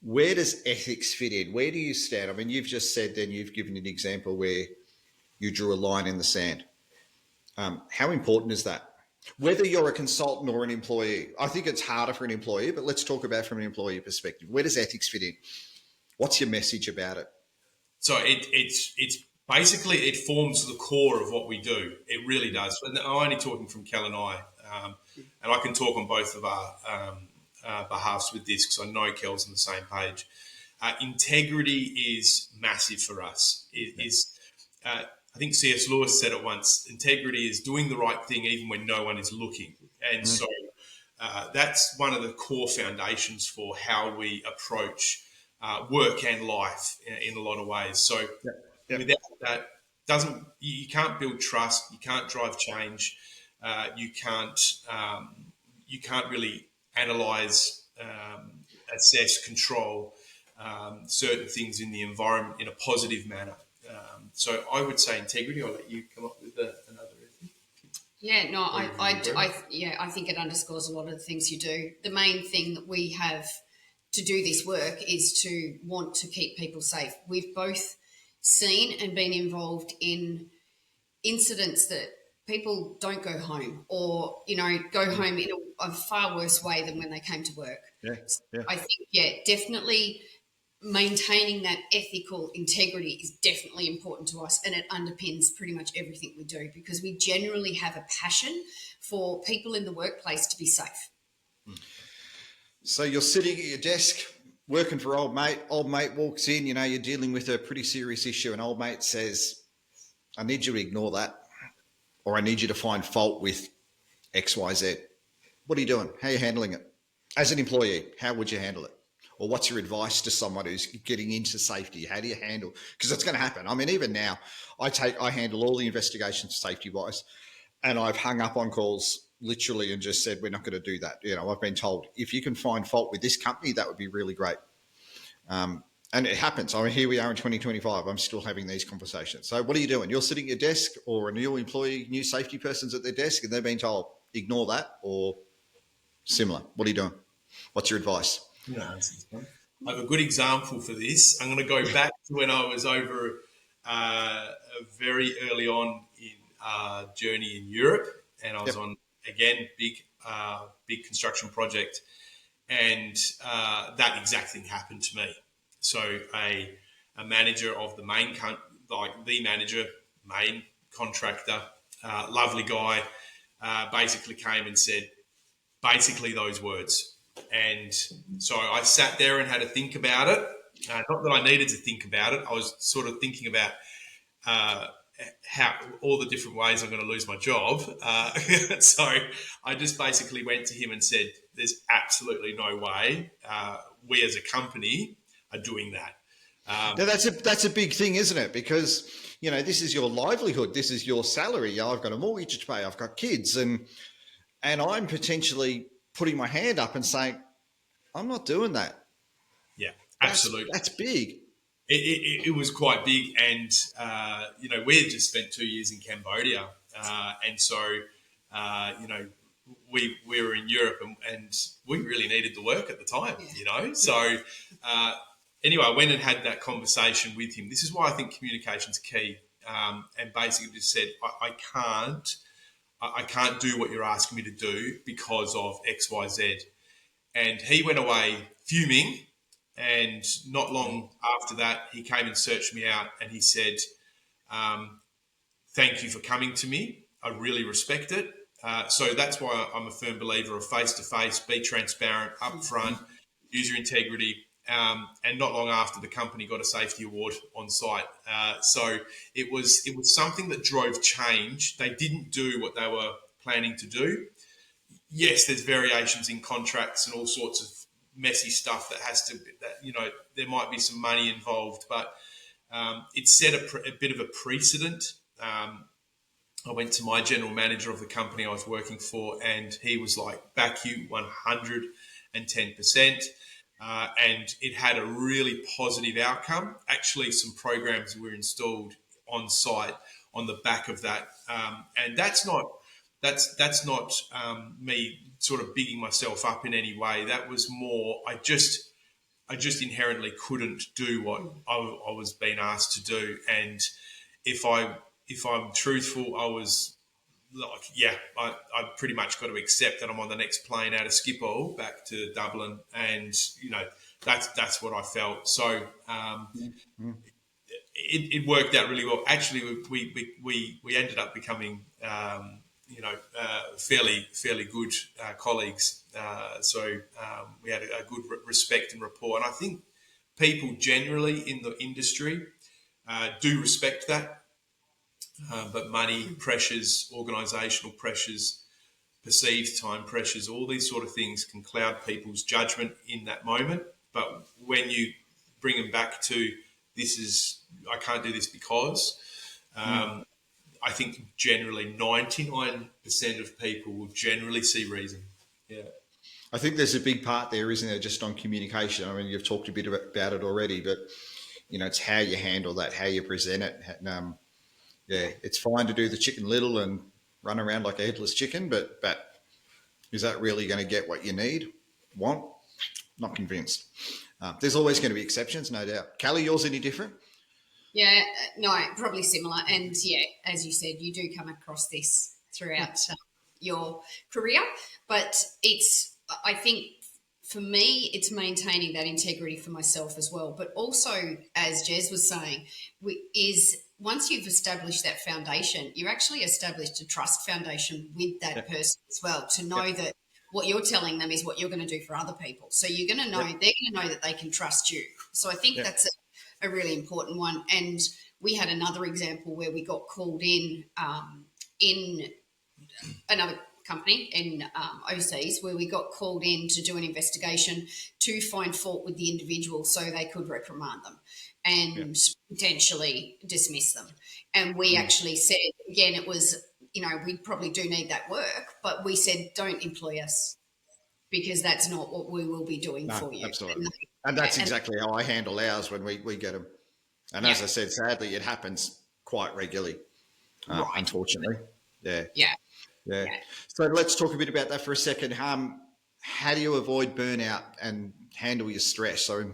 Where does ethics fit in? Where do you stand? I mean, you've just said then you've given an example where you drew a line in the sand. How important is that? Whether you're a consultant or an employee, I think it's harder for an employee, but let's talk about from an employee perspective. Where does ethics fit in? What's your message about it? So it's basically, it forms the core of what we do. It really does. And I'm only talking from Kel and I, and I can talk on both of our behalves with this because I know Kel's on the same page. Integrity is massive for us. I think C.S. Lewis said it once, integrity is doing the right thing even when no one is looking. And so that's one of the core foundations for how we approach work and life in a lot of ways. So without that, you can't build trust, you can't drive change, you can't really analyze, assess, control certain things in the environment in a positive manner. So I would say integrity. I'll let you come up with another. Yeah, no, I think it underscores a lot of the things you do. The main thing that we have to do this work is to want to keep people safe. We've both seen and been involved in incidents that people don't go home, or go home in a far worse way than when they came to work. Yeah, So yeah. I think, definitely maintaining that ethical integrity is definitely important to us, and it underpins pretty much everything we do, because we generally have a passion for people in the workplace to be safe. So you're sitting at your desk working for old mate. Old mate walks in, you're dealing with a pretty serious issue, and old mate says, I need you to ignore that, or I need you to find fault with XYZ. What are you doing? How are you handling it? As an employee, how would you handle it? Or what's your advice to someone who's getting into safety? How do you handle? Because it's going to happen. I mean, even now, I handle all the investigations safety wise, and I've hung up on calls literally and just said, we're not going to do that. I've been told, if you can find fault with this company, that would be really great. And it happens. I mean, here we are in 2025. I'm still having these conversations. So what are you doing? You're sitting at your desk, or a new employee, new safety person's at their desk, and they're being told, ignore that, or similar. What are you doing? What's your advice? I have a good example for this. I'm going to go back to when I was over very early on in a journey in Europe, and I was on, again, big construction project, and that exact thing happened to me. So a manager of the main contractor, lovely guy, basically came and said basically those words. And so I sat there and had to think about it. Not that I needed to think about it. I was sort of thinking about how all the different ways I'm going to lose my job. So I just basically went to him and said, there's absolutely no way we as a company are doing that. Now that's a big thing, isn't it? Because, this is your livelihood. This is your salary. I've got a mortgage to pay. I've got kids. And I'm potentially putting my hand up and saying, I'm not doing that. Yeah, absolutely. That's big. It was quite big. And, we had just spent 2 years in Cambodia. And so, we were in Europe and we really needed the work at the time, So, anyway, I went and had that conversation with him. This is why I think communication's key. And basically just said, I can't do what you're asking me to do because of X, Y, Z. And he went away fuming. And not long after that, he came and searched me out and he said, thank you for coming to me. I really respect it. So that's why I'm a firm believer of face-to-face, be transparent, upfront, use your integrity. And not long after, the company got a safety award on site. So it was something that drove change. They didn't do what they were planning to do. Yes, there's variations in contracts and all sorts of messy stuff there might be some money involved, but it set a bit of a precedent. I went to my general manager of the company I was working for, and he was like, back you 110%. And it had a really positive outcome. Actually, some programs were installed on site on the back of that. And that's not me sort of bigging myself up in any way. That was more, I just inherently couldn't do what I was being asked to do. And if I'm truthful, I was like, I pretty much got to accept that I'm on the next plane out of Schiphol back to Dublin, and that's what I felt. So it worked out really well. Actually, we ended up becoming fairly good colleagues. So we had a good respect and rapport, and I think people generally in the industry do respect that. But money pressures, organisational pressures, perceived time pressures, all these sort of things can cloud people's judgment in that moment. But when you bring them back to I can't do this because, I think generally 99% of people will generally see reason. Yeah. I think there's a big part there, isn't there, just on communication. I mean, you've talked a bit about it already, but, it's how you handle that, how you present it. And, it's fine to do the Chicken Little and run around like a headless chicken, but is that really going to get what you want? Not convinced. There's always going to be exceptions, no doubt. Callie, yours any different? Yeah, no, probably similar. And as you said, you do come across this throughout your career. But I think for me, it's maintaining that integrity for myself as well. But also, as Jez was saying, once you've established that foundation, you actually established a trust foundation with that person as well, to know that what you're telling them is what you're going to do for other people. So you're going to know, they're going to know that they can trust you. So I think that's a really important one. And we had another example where we got called in another company in overseas, where we got called in to do an investigation to find fault with the individual so they could reprimand them and potentially dismiss them. And we actually said, again, it was, we probably do need that work, but we said, don't employ us, because that's not what we will be doing for you. Absolutely. And that's exactly how I handle ours when we get them. And as I said, sadly, it happens quite regularly, unfortunately. Yeah. So let's talk a bit about that for a second. How do you avoid burnout and handle your stress? So,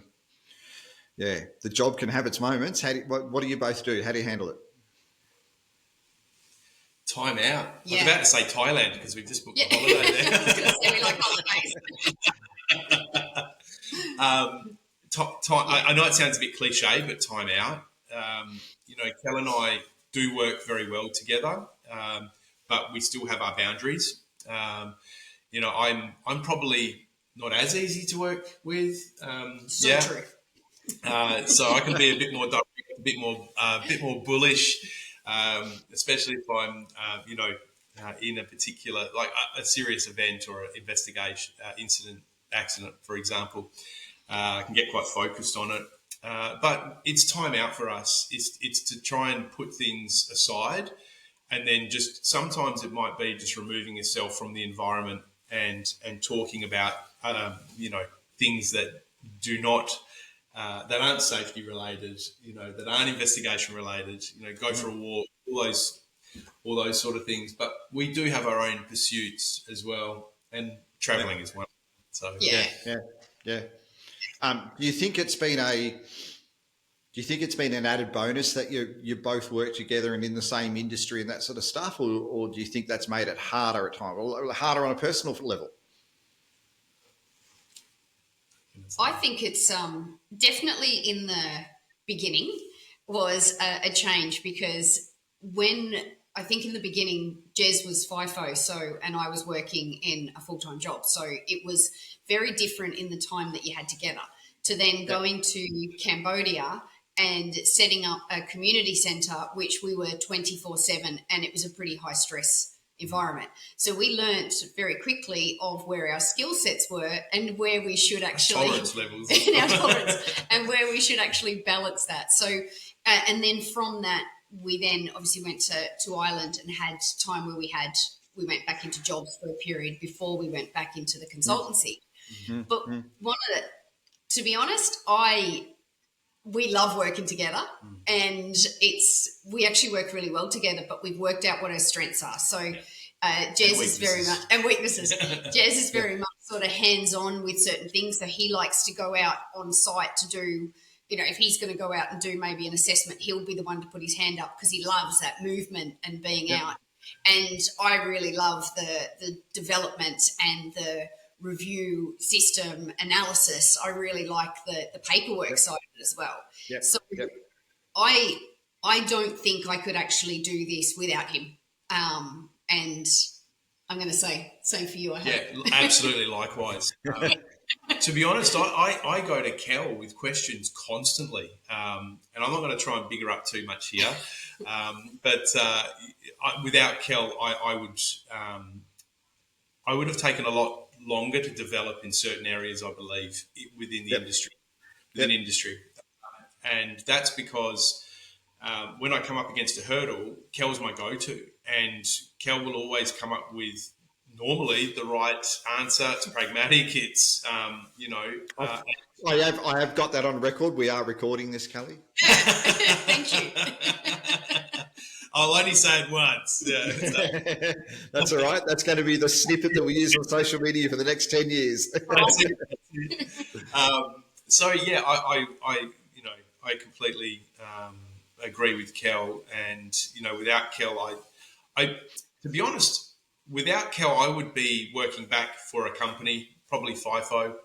the job can have its moments. What do you both do? How do you handle it? Time out. I was about to say Thailand because we've just booked a holiday there. I was going to say we like holidays. I know it sounds a bit cliche, but time out. Kel and I do work very well together, but we still have our boundaries. I'm probably not as easy to work with. True. So I can be a bit more direct, a bit more bullish. Especially if I'm, in a particular, like a serious event or an investigation, accident, for example, I can get quite focused on it. But it's time out for us. It's to try and put things aside, and then just sometimes it might be just removing yourself from the environment and talking about, things that do not. That aren't safety related, that aren't investigation related, go for a walk, all those sort of things. But we do have our own pursuits as well, and travelling is one. So yeah. Do you think it's been an added bonus that you both work together and in the same industry and that sort of stuff, or do you think that's made it harder at times, or harder on a personal level? I think it's definitely in the beginning was a change, because I think in the beginning Jez was FIFO, and I was working in a full-time job. So it was very different in the time that you had together, to then going to Cambodia and setting up a community centre, which we were 24/7, and it was a pretty high stress environment. So we learnt very quickly of where our skill sets were and where we should actually tolerance levels our tolerance, and where we should actually balance that. So and then from that, we then obviously went to Ireland and had time where we went back into jobs for a period before we went back into the consultancy. Mm-hmm. But to be honest, we love working together, and we actually work really well together, but we've worked out what our strengths are. So Jez is very much, and weaknesses. Jez is very much sort of hands-on with certain things. So he likes to go out on site to do, if he's going to go out and do maybe an assessment, he'll be the one to put his hand up, because he loves that movement and being out. And I really love the development and the review system analysis. I really like the paperwork side of it as well. So I don't think I could actually do this without him. And I'm going to say same for you. Absolutely likewise. To be honest, I go to Kel with questions constantly, and I'm not going to try and big her up too much here, but without Kel, I would have taken a lot longer to develop in certain areas, I believe, within the industry. And that's because when I come up against a hurdle, Kel's my go-to, and Kel will always come up with normally the right answer. It's pragmatic. It's, I have got that on record. We are recording this, Kelly. Thank you. I'll only say it once. Yeah, that's all right. That's going to be the snippet that we use on social media for the next 10 years. That's it. I completely agree with Kel, and without Kel, to be honest, without Cal, I would be working back for a company, probably FIFO,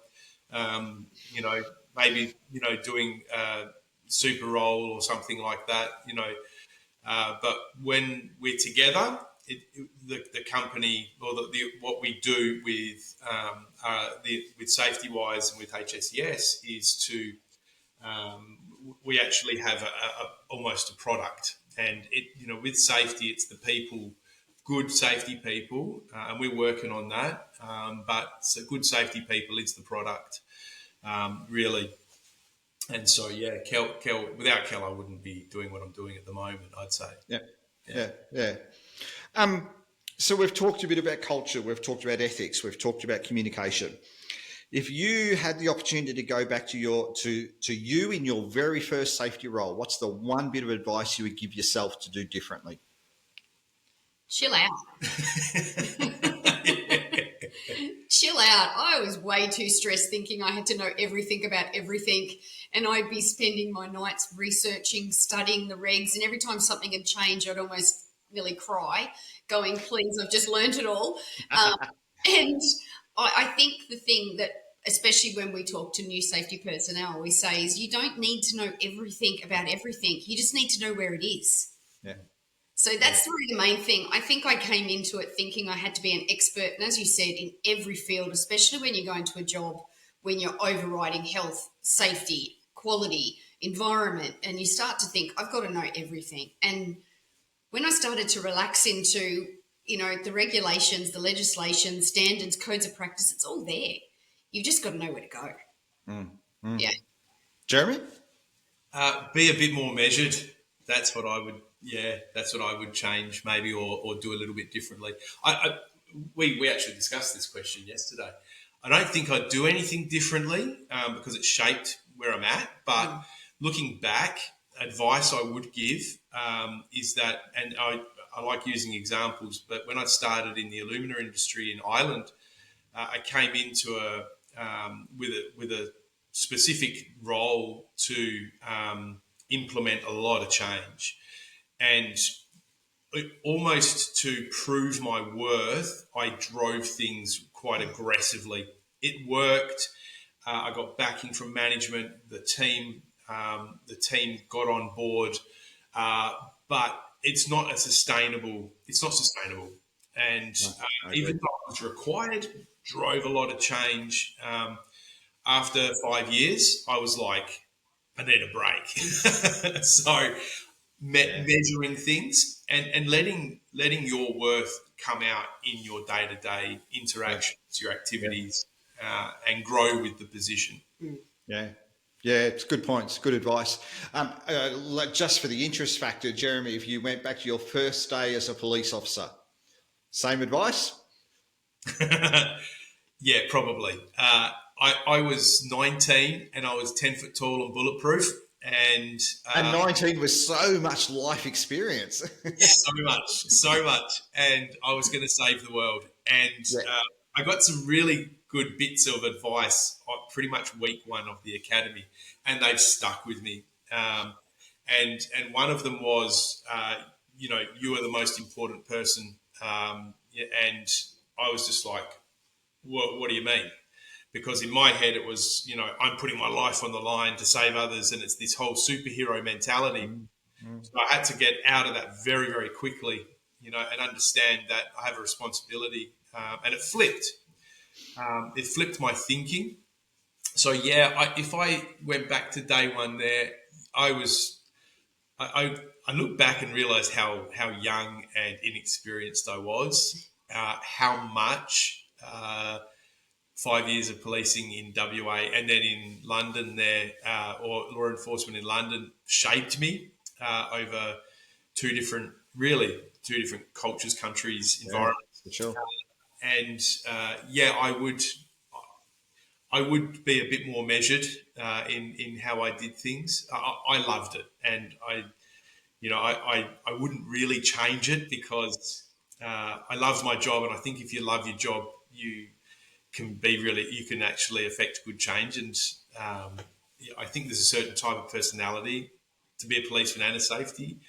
maybe, doing a super role or something like that, but when we're together, the company or what we do with Safety Wise and with HSES is to we actually have almost a product, and with safety, it's the people, good safety people, and we're working on that. But so good safety people is the product, really. And so, yeah, Kel, without Kel, I wouldn't be doing what I'm doing at the moment, I'd say. Yeah. So we've talked a bit about culture, we've talked about ethics, we've talked about communication. If you had the opportunity to go back to you in your very first safety role, what's the one bit of advice you would give yourself to do differently? Chill out. Chill out. I was way too stressed thinking I had to know everything about everything, and I'd be spending my nights researching, studying the regs, and every time something had changed, I'd almost nearly cry, going, please, I've just learnt it all. And I think the thing that, especially when we talk to new safety personnel, we say is you don't need to know everything about everything. You just need to know where it is. Yeah. So that's really the main thing. I think I came into it thinking I had to be an expert, and as you said, in every field, especially when you go into a job, when you're overriding health, safety, quality, environment, and you start to think, I've got to know everything. And when I started to relax into, the regulations, the legislation, standards, codes of practice, it's all there. You've just got to know where to go. Yeah. Jeremy? Be a bit more measured. That's what I would change maybe, or do a little bit differently. We actually discussed this question yesterday. I don't think I'd do anything differently because it shaped where I'm at. But looking back, advice I would give is that, and I like using examples, but when I started in the alumina industry in Ireland, I came into with a specific role to implement a lot of change, and almost to prove my worth, I drove things quite aggressively. It worked. I got backing from management. The team got on board, but it's not sustainable. It's not sustainable, and even though it was required, drove a lot of change. After 5 years, I was like, I need a break. So measuring things and letting your worth come out in your day-to-day interactions, your activities, and grow with the position. Yeah, it's good points, good advice. Just for the interest factor, Jeremy, if you went back to your first day as a police officer, same advice? Yeah, probably. I was 19 and I was 10 foot tall and bulletproof. And 19 was so much life experience. so much. And I was going to save the world. And I got some really good bits of advice on pretty much week one of the academy, and they've stuck with me. And one of them was, you are the most important person. And I was just like, what do you mean? Because in my head, it was, I'm putting my life on the line to save others, and it's this whole superhero mentality. So I had to get out of that very, very quickly, and understand that I have a responsibility. And it flipped. It flipped my thinking. So, if I went back to day one there, I look back and realised how young and inexperienced I was, how much 5 years of policing in WA and then in London there, or law enforcement in London, shaped me over two different cultures, countries, environments. For sure. And I would be a bit more measured in how I did things. I loved it, and I wouldn't really change it because I love my job, and I think if you love your job, you can actually affect good change. And I think there's a certain type of personality to be a policeman and a safety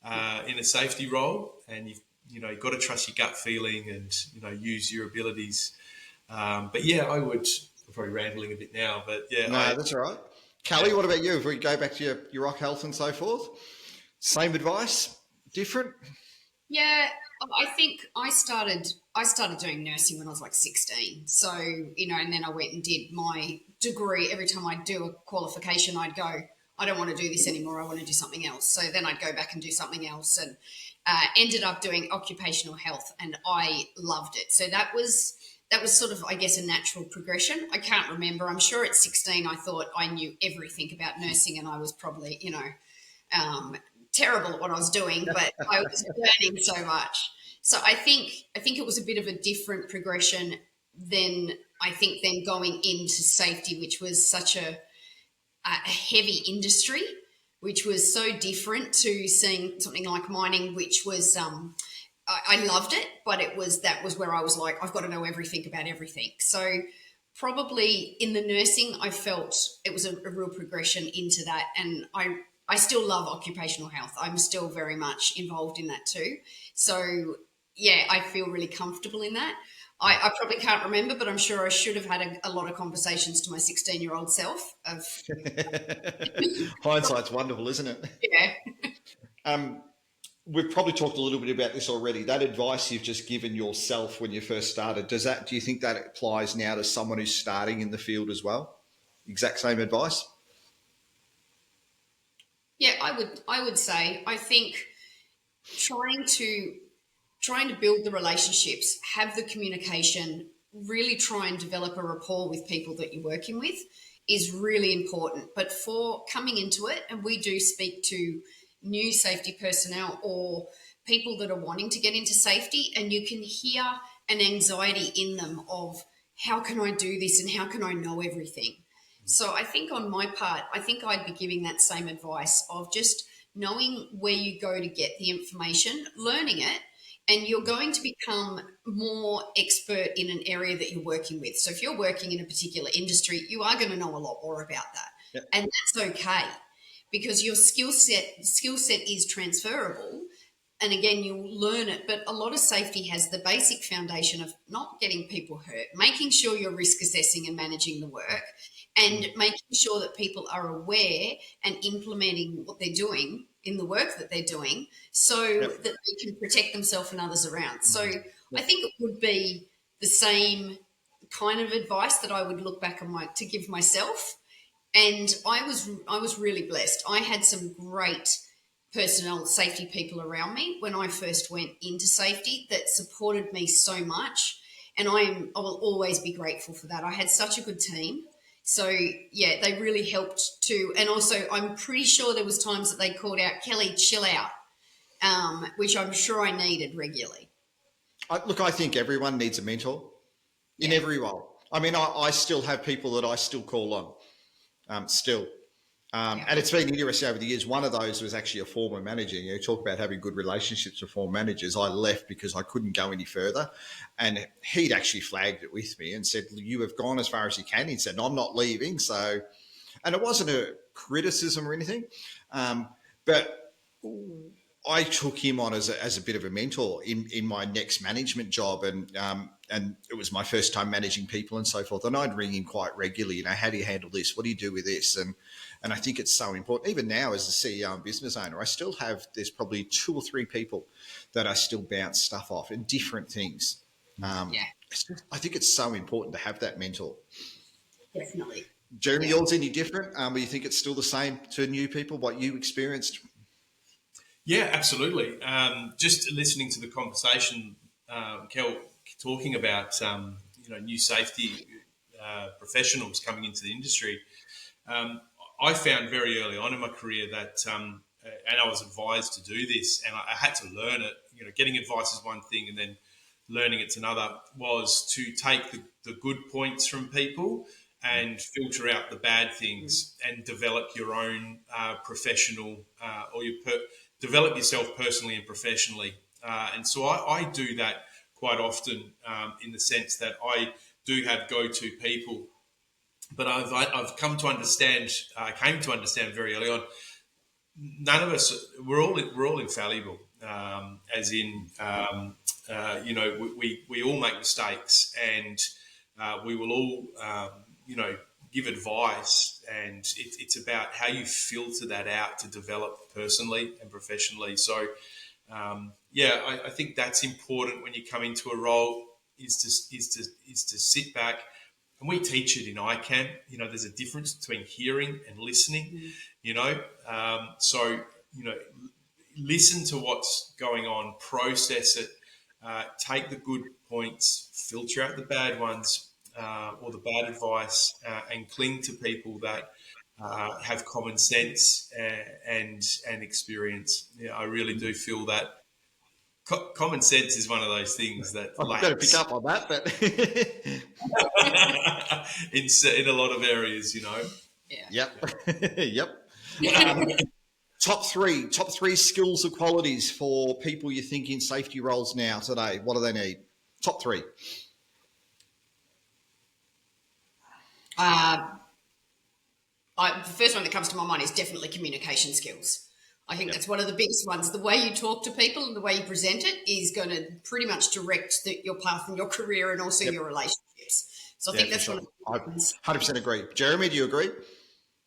in a safety role, and you've got to trust your gut feeling and, use your abilities. But yeah, I'm probably rambling a bit now, but yeah, No, that's all right. Callie, yeah. what about you? If we go back to your rock health and so forth, same advice, different? Yeah, I think I started doing nursing when I was like 16. So, and then I went and did my degree. Every time I'd do a qualification, I'd go, I don't want to do this anymore. I want to do something else. So then I'd go back and do something else, and ended up doing occupational health, and I loved it. So that was sort of, I guess, a natural progression. I can't remember. I'm sure at 16 I thought I knew everything about nursing, and I was probably, um, terrible at what I was doing, but I was learning so much. So I think it was a bit of a different progression than going into safety, which was such a heavy industry, which was so different to seeing something like mining, which was I loved it, but that was where I was like, I've got to know everything about everything. So probably in the nursing, I felt it was a real progression into that, and I still love occupational health. I'm still very much involved in that too. So yeah, I feel really comfortable in that. I probably can't remember, but I'm sure I should have had a lot of conversations to my 16-year-old self of Hindsight's wonderful, isn't it? yeah. Um, we've probably talked a little bit about this already. That advice you've just given yourself when you first started, do you think that applies now to someone who's starting in the field as well? Exact same advice? Yeah, I would say I think trying to trying to build the relationships, have the communication, really try and develop a rapport with people that you're working with is really important. But for coming into it, and we do speak to new safety personnel or people that are wanting to get into safety, and you can hear an anxiety in them of how can I do this and how can I know everything. So I think on my part, I think I'd be giving that same advice of just knowing where you go to get the information, learning it, and you're going to become more expert in an area that you're working with. So if you're working in a particular industry, you are going to know a lot more about that. Yep. And that's okay because your skill set is transferable. And again, you'll learn it, but a lot of safety has the basic foundation of not getting people hurt, making sure you're risk assessing and managing the work, and making sure that people are aware and implementing what they're doing in the work that they're doing so Yep. that they can protect themselves and others around. So Yep. I think it would be the same kind of advice that I would look back on to give myself. And I was really blessed. I had some great personnel safety people around me when I first went into safety that supported me so much. And I will always be grateful for that. I had such a good team. So yeah, they really helped too. And also I'm pretty sure there was times that they called out, Kelly, chill out, which I'm sure I needed regularly. I think everyone needs a mentor in Yeah. every role. I mean, I still have people that I still call on, still. Yeah. And it's been interesting over the years. One of those was actually a former manager. You talk about having good relationships with former managers. I left because I couldn't go any further. And he'd actually flagged it with me and said, you have gone as far as you can. He said, I'm not leaving. So, and it wasn't a criticism or anything. But I took him on as a bit of a mentor in my next management job, and it was my first time managing people and so forth. And I'd ring him quite regularly. How do you handle this? What do you do with this? And I think it's so important. Even now, as a CEO and business owner, I still have there's probably 2 or 3 people that I still bounce stuff off in different things. Yeah, I think it's so important to have that mentor. definitely. Jeremy, Yeah. yours any different? Or you think it's still the same to new people? What you experienced? Yeah, absolutely. Just listening to the conversation, Kel talking about new safety professionals coming into the industry. I found very early on in my career that, and I was advised to do this, and I had to learn it. Getting advice is one thing, and then learning it's another. Was to take the good points from people and filter out the bad things, and develop your own professional or develop yourself personally and professionally. And so I do that quite often in the sense that I do have go-to people, but I've come to understand. I came to understand very early on. None of us we're all infallible. as in, we all make mistakes, and we will all, give advice, and it's about how you filter that out to develop personally and professionally. So, I think that's important when you come into a role is to sit back. And we teach it in ICANN. There's a difference between hearing and listening. So listen to what's going on, process it, take the good points, filter out the bad ones or the bad advice, and cling to people that have common sense and experience. Yeah, I really do feel that common sense is one of those things that I've got to pick up on that, but in a lot of areas, Yeah. Yep. Um, top three skills or qualities for people you think in safety roles now today. What do they need? Top three. The first one that comes to my mind is definitely communication skills. I think that's one of the biggest ones. The way you talk to people and the way you present it is going to pretty much direct your path in your career and also your relationships. So I think that's one of the ones. 100% agree. Jeremy, do you agree?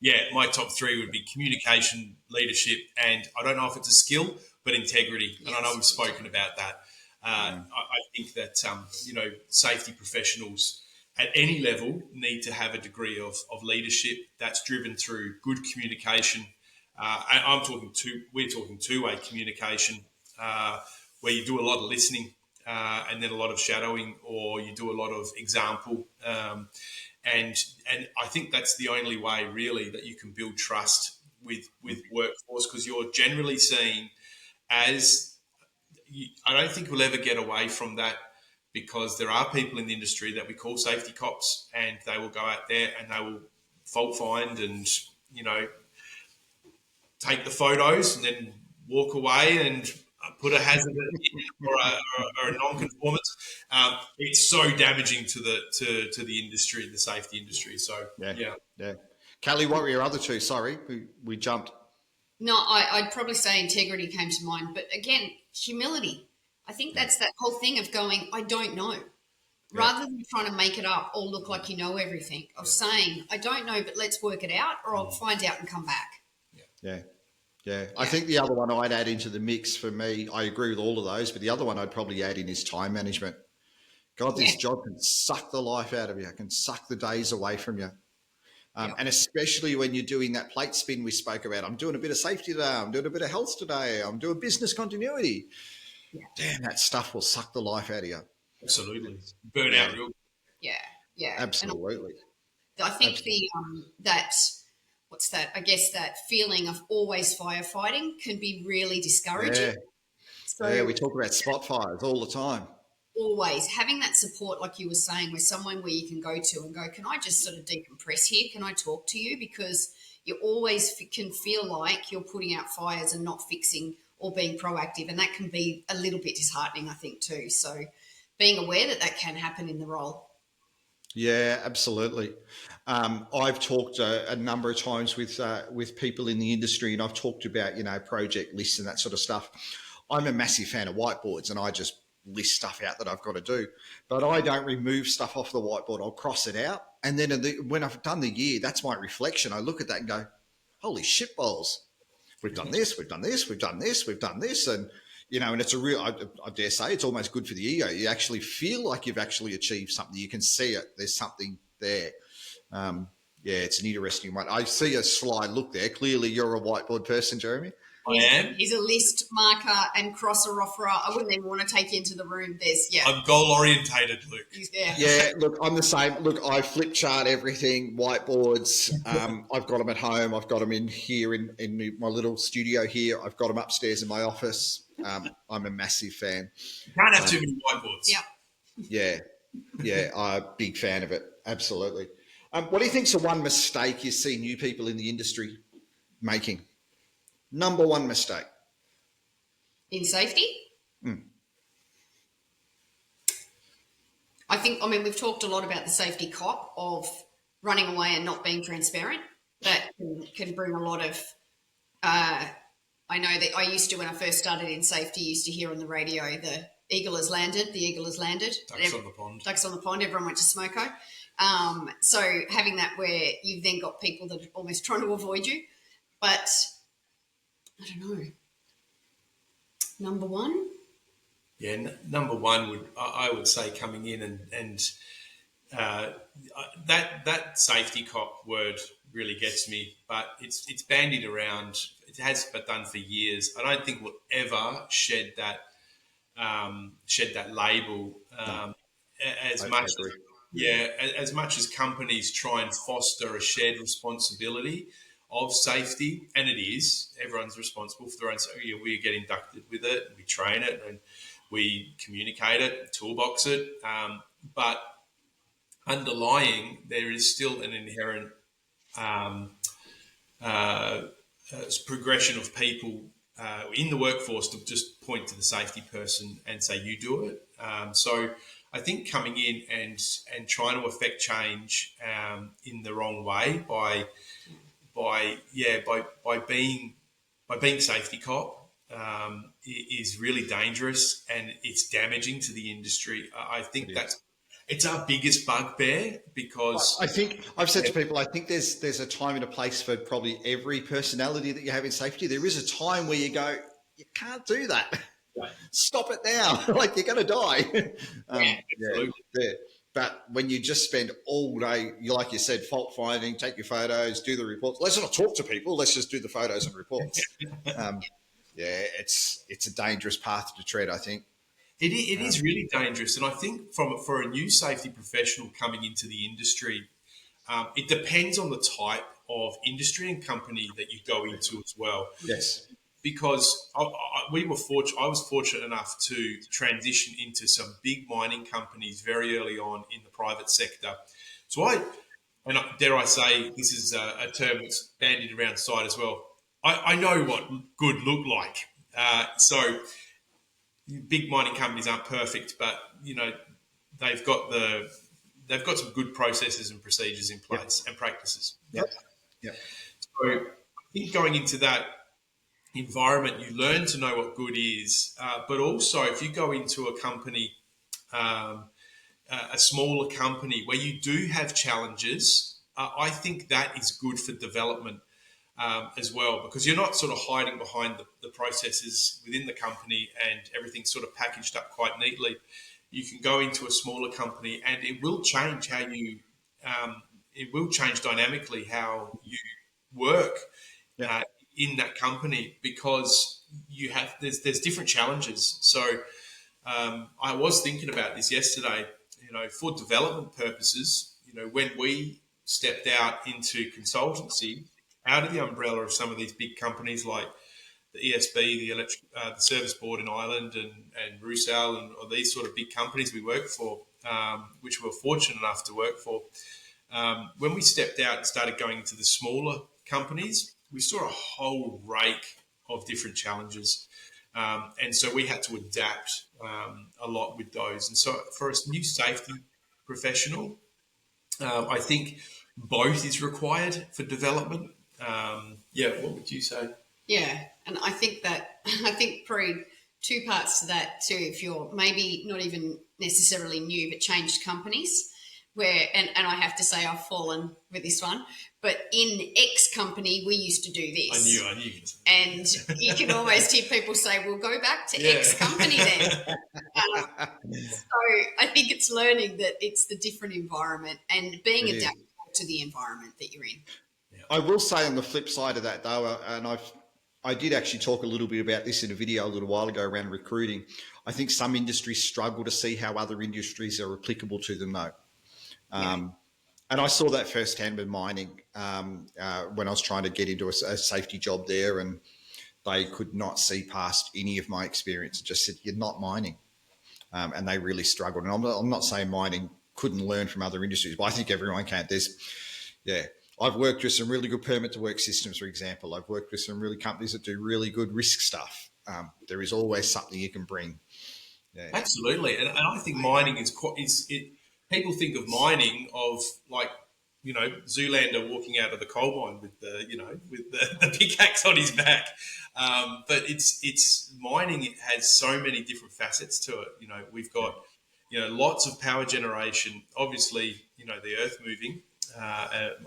Yeah, my top three would be communication, leadership, and I don't know if it's a skill, but integrity. Yes. And I know we've spoken about that. I think that, safety professionals at any level need to have a degree of leadership that's driven through good communication. We're talking two-way communication, where you do a lot of listening and then a lot of shadowing, or you do a lot of example. And I think that's the only way really that you can build trust with workforce, because you're generally seen as, I don't think we'll ever get away from that, because there are people in the industry that we call safety cops, and they will go out there and they will fault find and, take the photos and then walk away and put a hazard in or a non-conformance. It's so damaging to the industry, the safety industry. So, yeah. Kelly, what were your other two? Sorry, we jumped. No, I'd probably say integrity came to mind. But again, humility. I think that's that whole thing of going, I don't know. Rather than trying to make it up or look like you know everything, of saying, I don't know, but let's work it out, or I'll find out and come back. Yeah. I think the other one I'd add into the mix for me, I agree with all of those, but the other one I'd probably add in is time management. God, this job can suck the life out of you, can suck the days away from you. And especially when you're doing that plate spin we spoke about. I'm doing a bit of safety today. I'm doing a bit of health today. I'm doing business continuity. Yeah. Damn, that stuff will suck the life out of you. Absolutely. Burn out real. Yeah. Absolutely. And I think what's that? I guess that feeling of always firefighting can be really discouraging. So we talk about spot fires all the time. Always having that support, like you were saying, with someone where you can go to and go, can I just sort of decompress here? Can I talk to you? Because you always can feel like you're putting out fires and not fixing or being proactive. And that can be a little bit disheartening, I think, too. So being aware that can happen in the role. Yeah, absolutely. I've talked a number of times with people in the industry, and I've talked about, project lists and that sort of stuff. I'm a massive fan of whiteboards, and I just list stuff out that I've got to do. But I don't remove stuff off the whiteboard. I'll cross it out. And then when I've done the year, that's my reflection. I look at that and go, holy shit balls. We've done this, we've done this, we've done this, we've done this. And, and it's a real, I dare say, it's almost good for the ego. You actually feel like you've actually achieved something. You can see it. There's something there. It's an interesting one. I see a slide look there. Clearly you're a whiteboard person, Jeremy. I am. He's a list marker and crosser offerer. I wouldn't even want to take you into the room. I'm goal orientated, Luke. Yeah, look, I'm the same. Look, I flip chart everything, whiteboards. I've got them at home. I've got them in here in my little studio here. I've got them upstairs in my office. I'm a massive fan. You can't have too many whiteboards. Yeah, I'm a big fan of it. Absolutely. What do you think's the one mistake you see new people in the industry making? Number one mistake. In safety? I mean, we've talked a lot about the safety cop of running away and not being transparent. That can bring a lot of I know that I used to, when I first started in safety, used to hear on the radio, the eagle has landed, the eagle has landed. Ducks on the pond. Ducks on the pond, everyone went to smoko. So having that where you've then got people that are almost trying to avoid you. But I don't know. Number one? Yeah, number one I would say coming in and that safety cop word really gets me, but it's bandied around. It has but done for years. I don't think we'll ever shed that label as much. Yeah, as much as companies try and foster a shared responsibility of safety, and it is, everyone's responsible for their own. So we get inducted with it, we train it, and we communicate it, toolbox it. But underlying, there is still an inherent progression of people in the workforce to just point to the safety person and say, you do it. So I think coming in and trying to affect change in the wrong way by being safety cop is really dangerous, and it's damaging to the industry. I think it's our biggest bugbear, because I think I've said to people, I think there's a time and a place for probably every personality that you have in safety. There is a time where you go, you can't do that. Right. Stop it now. Like, you're going to die. Absolutely. Yeah. But when you just spend all day, like you said, fault finding, take your photos, do the reports. Let's not talk to people. Let's just do the photos and reports. It's a dangerous path to tread, I think. It is really dangerous. And I think for a new safety professional coming into the industry, it depends on the type of industry and company that you go into as well. Yes. Because I was fortunate enough to transition into some big mining companies very early on in the private sector. So dare I say, this is a term that's bandied around side as well. I know what good look like. So big mining companies aren't perfect, but they've got some good processes and procedures in place and practices. Yep. Yep. So I think going into that environment, you learn to know what good is, but also if you go into a company, a smaller company where you do have challenges, I think that is good for development as well, because you're not sort of hiding behind the processes within the company and everything's sort of packaged up quite neatly. You can go into a smaller company and it will change how you, it will change dynamically how you work in that company, because there's different challenges. So I was thinking about this yesterday, for development purposes, when we stepped out into consultancy, out of the umbrella of some of these big companies like the ESB, the Service Board in Ireland, and Rusal, and these sort of big companies we work for, which we're fortunate enough to work for. When we stepped out and started going into the smaller companies, we saw a whole rake of different challenges. And so we had to adapt a lot with those. And so for a new safety professional, I think both is required for development. What would you say? Yeah, and I think probably two parts to that too. If you're maybe not even necessarily new, but changed companies, where and I have to say I've fallen with this one. But in X company, we used to do this. I knew. And you can almost hear people say, "We'll go back to X company then." So I think it's learning that it's the different environment and being adaptable to the environment that you're in. I will say on the flip side of that, though, and I did actually talk a little bit about this in a video a little while ago around recruiting. I think some industries struggle to see how other industries are applicable to them, though. And I saw that firsthand with mining when I was trying to get into a safety job there, and they could not see past any of my experience. Just said, "You're not mining," and they really struggled. And I'm not saying mining couldn't learn from other industries, but I think everyone can. I've worked with some really good permit to work systems, for example. I've worked with some really companies that do really good risk stuff. There is always something you can bring. Yeah. Absolutely, and I think mining is people think of mining of like Zoolander walking out of the coal mine with the pickaxe on his back. But it's mining. It has so many different facets to it. We've got lots of power generation. Obviously, the earth moving,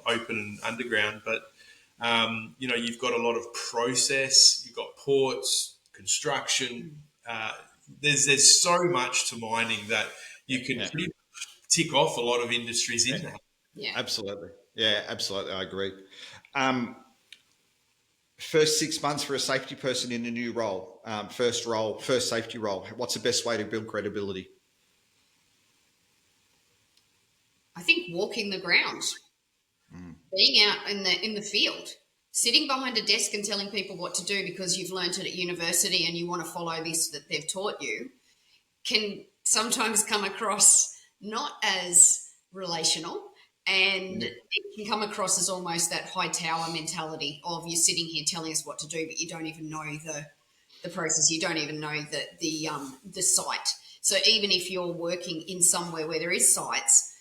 open and underground. But you've got a lot of process. You've got ports, construction. There's so much to mining that you can pretty much tick off a lot of industries in that. Yeah, Absolutely. Yeah, absolutely. I agree. First 6 months for a safety person in a new role, first safety role. What's the best way to build credibility? I think walking the ground, being out in the field, sitting behind a desk and telling people what to do because you've learnt it at university and you want to follow this that they've taught you, can sometimes come across not as relational, and it can come across as almost that high tower mentality of you're sitting here telling us what to do, but you don't even know the process. You don't even know the site. So even if you're working in somewhere where there is sites,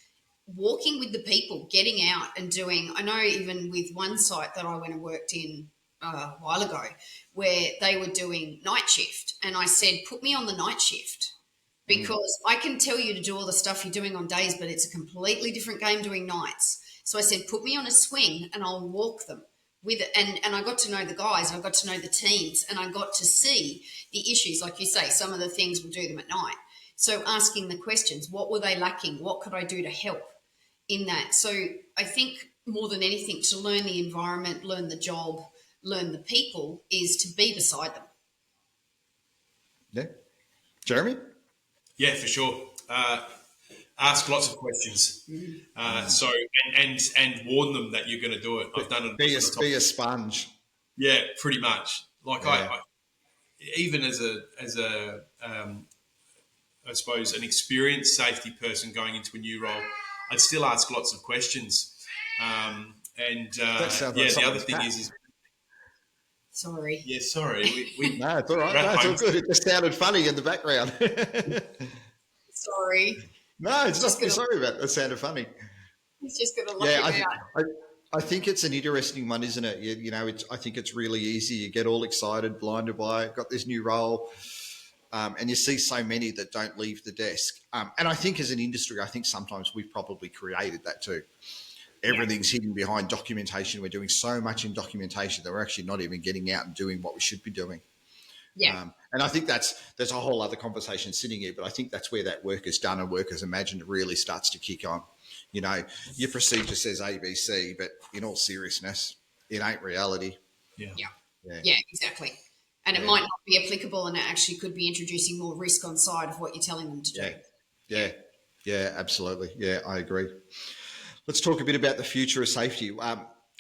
walking with the people, getting out and doing. I know even with one site that I went and worked in a while ago, where they were doing night shift, and I said, put me on the night shift. Because I can tell you to do all the stuff you're doing on days, but it's a completely different game doing nights. So I said, put me on a swing and I'll walk them with it. And I got to know the guys, I got to know the teams, and I got to see the issues. Like you say, some of the things we'll do them at night. So asking the questions, what were they lacking? What could I do to help in that? So I think more than anything, to learn the environment, learn the job, learn the people, is to be beside them. Yeah. Jeremy? Yeah, for sure. Ask lots of questions. So and warn them that you're going to do it. I've done it. Be a sponge. Yeah, pretty much. Like Yeah. I even as a I suppose an experienced safety person going into a new role, I'd still ask lots of questions. That sounds like the other someone's thing cat. is Sorry. yeah, sorry, we No, it's all right. we're at No, it's all home. good. It just sounded funny in the background. Sorry. No, it's Just not. gonna- Sorry about that. It sounded funny. He's just going to look Yeah, him out. I think it's an interesting one, isn't it? I think it's really easy. You get all excited, blinded by it, got this new role, and you see so many that don't leave the desk. And I think as an industry, I think sometimes we've probably created that too. Everything's hidden behind documentation. We're doing so much in documentation that we're actually not even getting out and doing what we should be doing. Yeah. And I think there's a whole other conversation sitting here, but I think that's where that work is done and work is imagined really starts to kick on. Your procedure says ABC, but in all seriousness, it ain't reality. Yeah. Yeah, exactly. And it might not be applicable, and it actually could be introducing more risk on side of what you're telling them to do. Yeah, absolutely. Yeah, I agree. Let's talk a bit about the future of safety.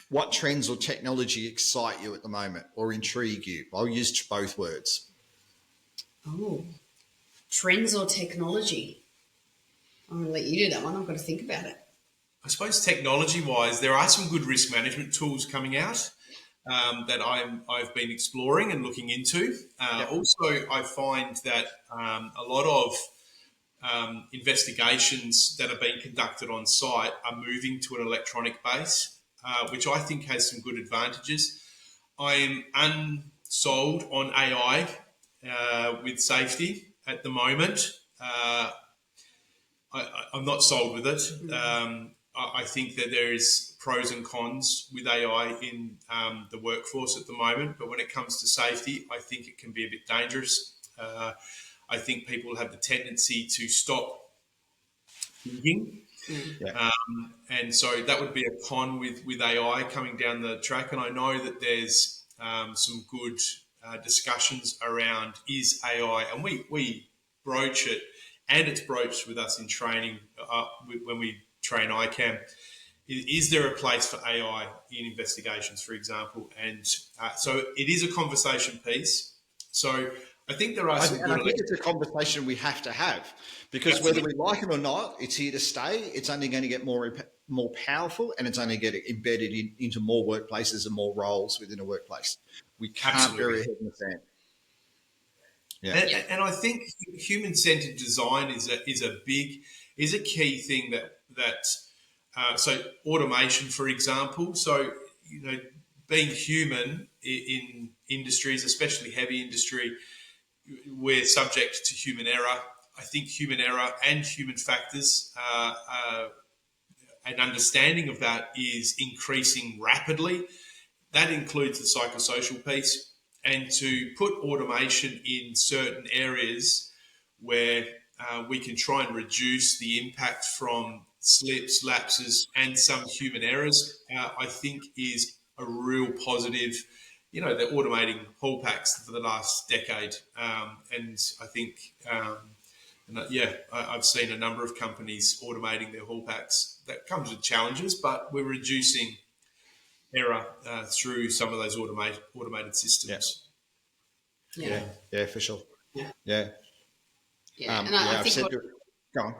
What trends or technology excite you at the moment or intrigue you? I'll use both words. Oh, trends or technology? I'm going to let you do that one. I've got to think about it. I suppose technology-wise, there are some good risk management tools coming out that I've been exploring and looking into. Also, I find that a lot of investigations that are being conducted on site are moving to an electronic base, which I think has some good advantages. I'm unsold on AI with safety at the moment. I'm not sold with it. I think that there is pros and cons with AI in the workforce at the moment, but when it comes to safety, I think it can be a bit dangerous. I think people have the tendency to stop thinking. And so that would be a con with AI coming down the track. And I know that there's some good discussions around is AI, and we broach it, and it's broached with us in training when we train ICAM. Is there a place for AI in investigations, for example? And so it is a conversation piece. So I think there are some good... I think it's a conversation we have to have because whether we like it or not, it's here to stay. It's only going to get more powerful, and it's only getting embedded into more workplaces and more roles within a workplace. We can't bury our head in the sand. And I think human-centered design is a key thing that So automation, for example. So, being human in industries, especially heavy industry, we're subject to human error. I think human error and human factors, an understanding of that is increasing rapidly. That includes the psychosocial piece. And to put automation in certain areas where we can try and reduce the impact from slips, lapses, and some human errors, I think is a real positive. They're automating haul packs for the last decade. And I think, I've seen a number of companies automating their haul packs. That comes with challenges, but we're reducing error through some of those automated systems. Yeah, for sure. Yeah. Yeah. And I I've think said go on.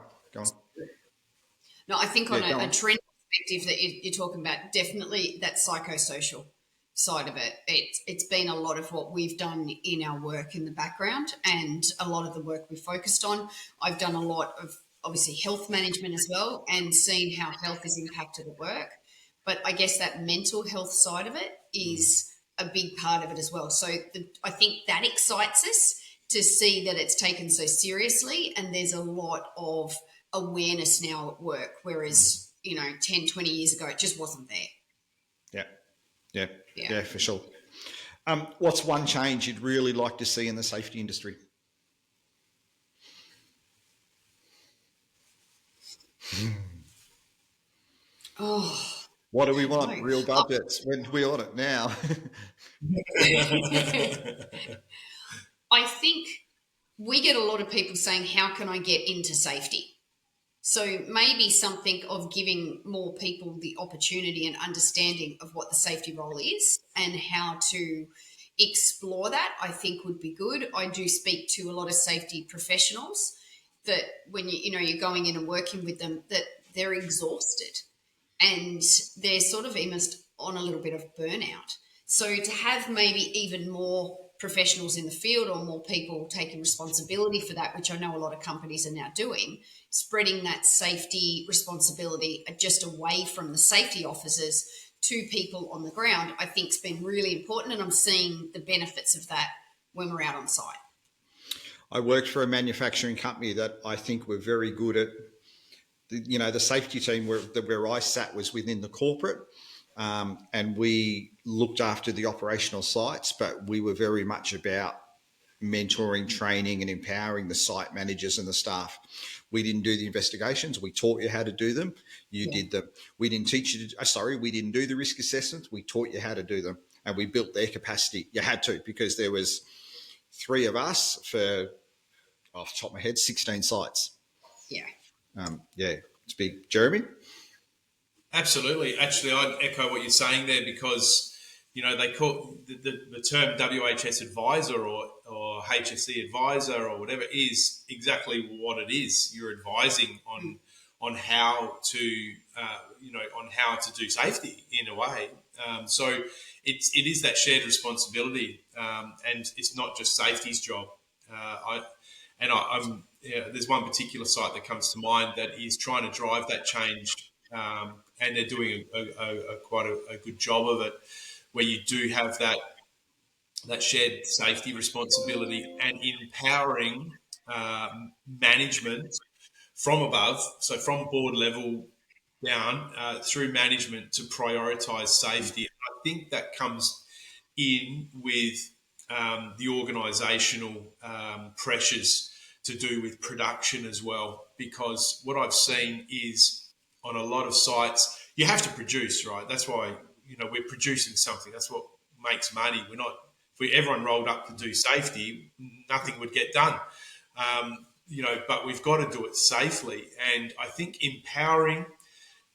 No, I think Yeah, on go a on. trend perspective that you're talking about, definitely that psychosocial side of it. It's been a lot of what we've done in our work in the background and a lot of the work we focused on. I've done a lot of obviously health management as well and seeing how health is impacted at work. But I guess that mental health side of it is a big part of it as well. So I think that excites us to see that it's taken so seriously and there's a lot of awareness now at work, whereas, 10, 20 years ago, it just wasn't there. Yeah, for sure. What's one change you'd really like to see in the safety industry? Oh, What do we want? no. Real budgets. When do we want it? Now. I think we get a lot of people saying, how can I get into safety? So maybe something of giving more people the opportunity and understanding of what the safety role is and how to explore that, I think would be good. I do speak to a lot of safety professionals that when you're going in and working with them, that they're exhausted and they're sort of almost on a little bit of burnout. So to have maybe even more professionals in the field or more people taking responsibility for that, which I know a lot of companies are now doing, spreading that safety responsibility just away from the safety officers to people on the ground, I think has been really important. And I'm seeing the benefits of that when we're out on site. I worked for a manufacturing company that I think were very good at, the safety team where I sat was within the corporate. And we looked after the operational sites, but we were very much about mentoring, training and empowering the site managers and the staff. We didn't do the investigations. We taught you how to do them. You did them. We didn't teach you we didn't do the risk assessments. We taught you how to do them and we built their capacity. You had to, because there was 3 of us for, off the top of my head, 16 sites. Yeah. It's big. Jeremy? Absolutely. Actually, I'd echo what you're saying there because, they call the term WHS advisor or HSE advisor or whatever is exactly what it is. You're advising on how to, on how to do safety in a way. So it is that shared responsibility, and it's not just safety's job. There's one particular site that comes to mind that is trying to drive that change, and they're doing quite a good job of it, where you do have that shared safety responsibility and empowering management from above, so from board level down through management to prioritise safety. I think that comes in with the organisational pressures to do with production as well, because what I've seen is on a lot of sites, you have to produce, right? That's why, we're producing something. That's what makes money. We're not, if everyone rolled up to do safety, nothing would get done. But we've got to do it safely. And I think empowering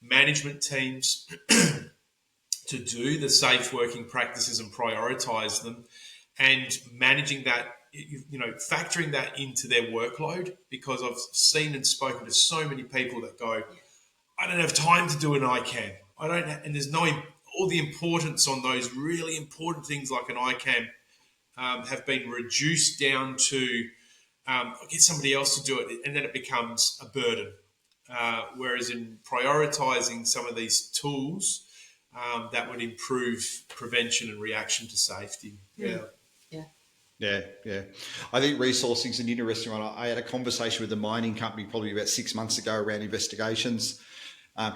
management teams to do the safe working practices and prioritise them and managing that, factoring that into their workload, because I've seen and spoken to so many people that go, I don't have time to do an ICAM. And there's no, all the importance on those really important things like an ICAM have been reduced down to get somebody else to do it, and then it becomes a burden. whereas in prioritising some of these tools, that would improve prevention and reaction to safety. Yeah. Yeah. I think resourcing is an interesting one. I had a conversation with a mining company probably about 6 months ago around investigations.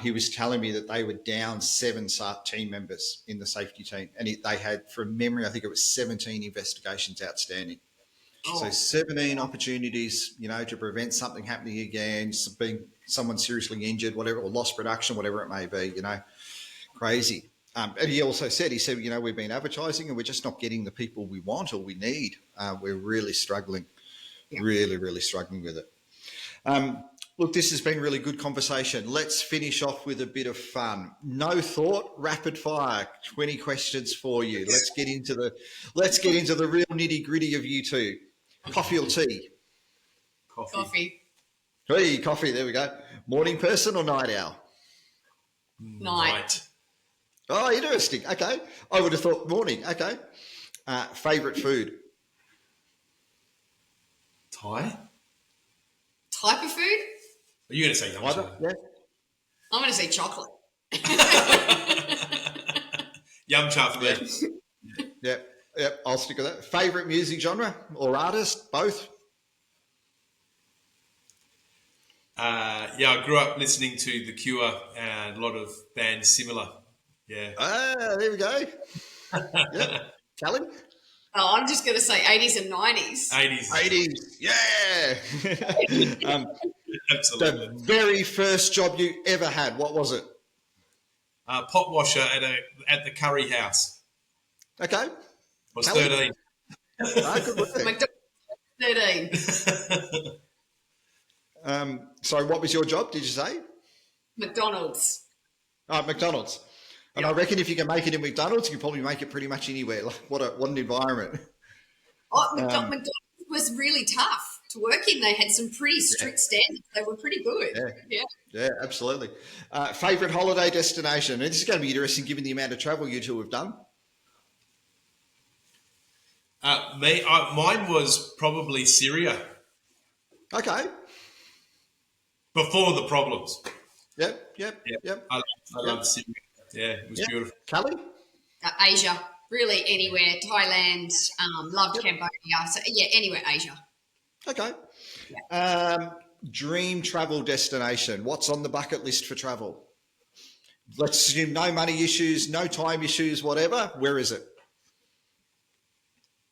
He was telling me that they were down 7 team members in the safety team, and they had, from memory, I think it was 17 investigations outstanding. So 17 opportunities, to prevent something happening again, being someone seriously injured, whatever, or lost production, whatever it may be, crazy. And he also said, we've been advertising and we're just not getting the people we want or we need. We're really struggling, really struggling with it. Look, this has been really good conversation. Let's finish off with a bit of fun. No thought, rapid fire. 20 questions for you. Let's get into the real nitty gritty of you two. Coffee or tea? Coffee. Hey, coffee. There we go. Morning person or night owl? Night. Oh, interesting. Okay. I would have thought morning. Okay. Favorite food? Thai? Type of food? Are you going to say yum cha? Yeah. I'm going to say chocolate. Yum cha for me. Yep. I'll stick with that. Favorite music genre or artist? Both? I grew up listening to The Cure and a lot of bands similar. Yeah. There we go. Yeah. Kelly? Oh, I'm just going to say 80s and 90s. 80s. Yeah. Absolutely. The very first job you ever had, what was it? Pot washer at the curry house. Okay. I was Kelly? 13. Good work. McDonald's 13. So what was your job, did you say? McDonald's. Oh, McDonald's. And I reckon if you can make it in McDonald's, you can probably make it pretty much anywhere. Like, what an environment. Oh, McDonald's was really tough to work in. They had some pretty strict standards. They were pretty good. Yeah, absolutely. Favourite holiday destination? And this is going to be interesting given the amount of travel you two have done. Mine was probably Syria. Okay. Before the problems. Yep. I love Syria. Yeah, it was beautiful. Kelly? Asia, really anywhere. Thailand, loved Cambodia. So anywhere Asia. Okay. Dream travel destination. What's on the bucket list for travel? Let's assume no money issues, no time issues, whatever. Where is it?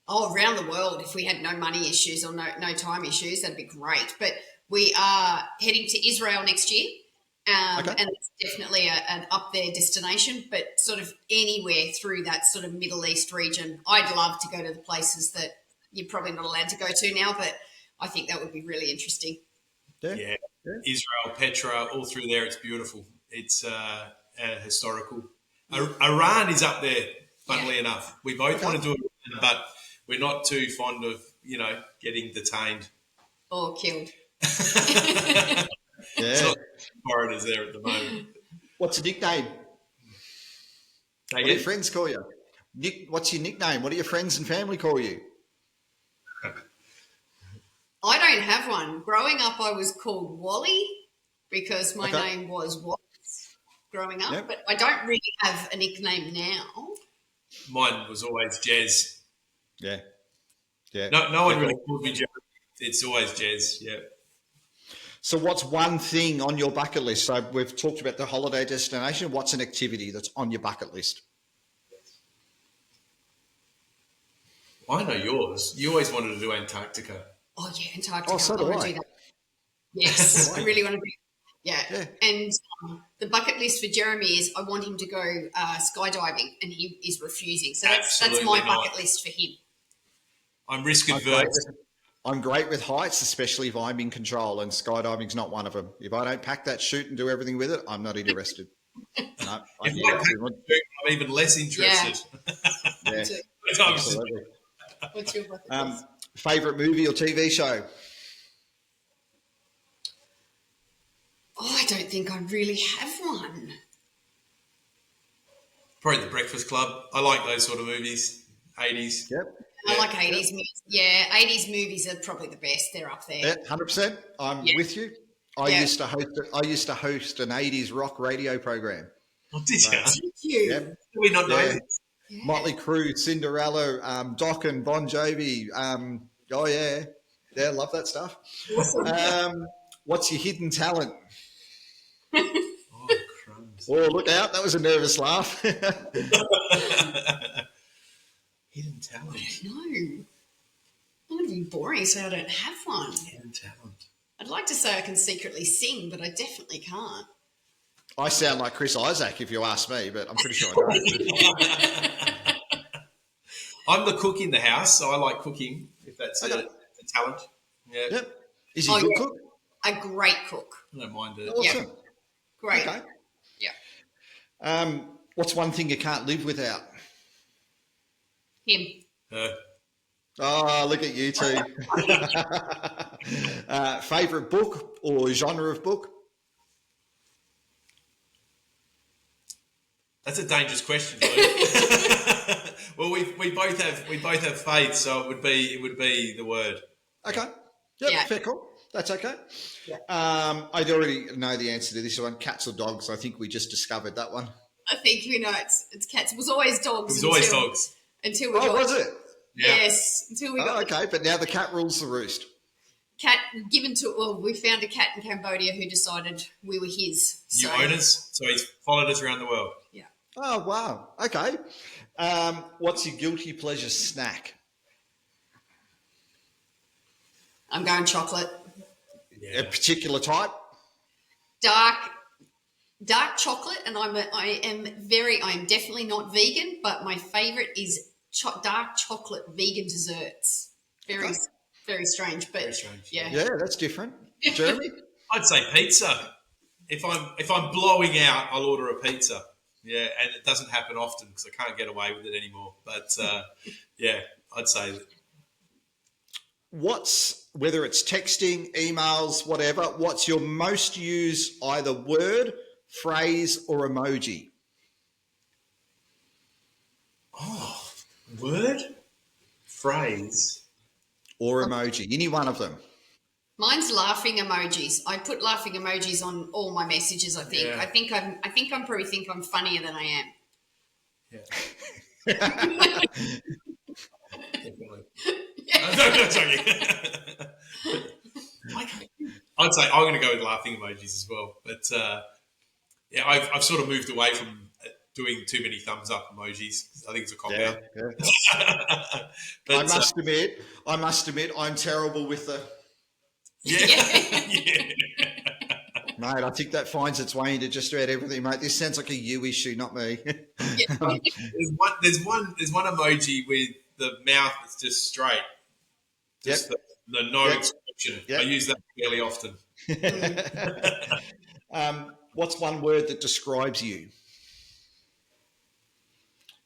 Oh, around the world. If we had no money issues or no time issues, that'd be great. But we are heading to Israel next year. And it's definitely an up there destination, but sort of anywhere through that sort of Middle East region. I'd love to go to the places that you're probably not allowed to go to now, but I think that would be really interesting. Yeah. Israel, Petra, all through there. It's beautiful. It's historical. Iran is up there, funnily enough. We both want to do it, but we're not too fond of, getting detained. Or killed. It's not foreigners there at the moment. What's your nickname? What do your friends call you? What's your nickname? What do your friends and family call you? I don't have one. Growing up, I was called Wally because my name was Wallace growing up, but I don't really have a nickname now. Mine was always Jez. Yeah. No one really called me Jez. It's always Jez, yeah. So what's one thing on your bucket list? So we've talked about the holiday destination. What's an activity that's on your bucket list? I know yours. You always wanted to do Antarctica. Oh, yeah, Antarctica. Oh, so do I. Do that. Yes, I really want to do yeah. And the bucket list for Jeremy is I want him to go skydiving, and he is refusing. So that's my bucket list for him. I'm risk adverse. I'm great with heights, especially if I'm in control, and skydiving's not one of them. If I don't pack that chute and do everything with it, I'm not interested. No, I'm even less interested. Yeah, absolutely. What's your bucket list? Favourite movie or TV show? Oh, I don't think I really have one. Probably The Breakfast Club. I like those sort of movies. 80s. Yep. I like 80s movies. Yeah, 80s movies are probably the best. They're up there. Yeah, 100%. I'm with you. I Yeah. used to host. I used to host an '80s rock radio program. Oh, did you? Wow. Thank you. Yep. Do we not know Yeah. this? Yeah. Motley Crue, Cinderella, Doc and Bon Jovi. Oh yeah, love that stuff. Awesome. What's your hidden talent? Oh, crumbs. Oh, look out! That was a nervous laugh. Hidden talent. No. I'm going to be boring, so I don't have one. Hidden talent. I'd like to say I can secretly sing, but I definitely can't. I sound like Chris Isaac if you ask me, but I'm pretty sure I don't. I'm the cook in the house, so I like cooking, if that's Okay. a talent. Yeah, Yep. Is he a good yeah. cook? A great cook. I don't mind it. Awesome. Great. Okay. Yeah. What's one thing you can't live without? Him. Oh, look at you two. Favorite book or genre of book? That's a dangerous question, Luke. Well, we both have faith, so it would be the Word. Okay. Yep, Yeah. fair call. That's okay. Yeah. I already know the answer to this one. Cats or dogs? I think we just discovered that one. I think we know it's cats. It was always dogs. It was always dogs. Until we Oh, got, was it? Yeah. Yes, until we got Oh, okay. But now the cat rules the roost. cat given to. Well, we found a cat in Cambodia who decided we were his. New So, owners, so he's followed us around the world. yeah. Oh, wow. Okay. What's your guilty pleasure snack? I'm going chocolate. A particular type? Dark chocolate, and I am definitely not vegan, but my favourite is dark chocolate vegan desserts. Very Okay. very strange, but Very strange. yeah. Yeah, that's different. Jeremy? I'd say pizza. If I'm blowing out, I'll order a pizza. Yeah, and it doesn't happen often because I can't get away with it anymore. But yeah, I'd say that. Whether it's texting, emails, whatever, what's your most used either word, phrase, or emoji? Oh, word, phrase. Or emoji, any one of them. Mine's laughing emojis. I put laughing emojis on all my messages. I think. Yeah. I think I'm probably think I'm funnier than I am. Yeah. Definitely. No, joking. I'd say I'm going to go with laughing emojis as well. But yeah, I've sort of moved away from doing too many thumbs up emojis. I think it's a cop out. Yeah. But, I must admit, I'm terrible with the... yeah. Mate, I think that finds its way into just about everything, mate. This sounds like a you issue, not me. There's one emoji with the mouth that's just straight. Just the no expression. Yep. I use that fairly often. What's one word that describes you?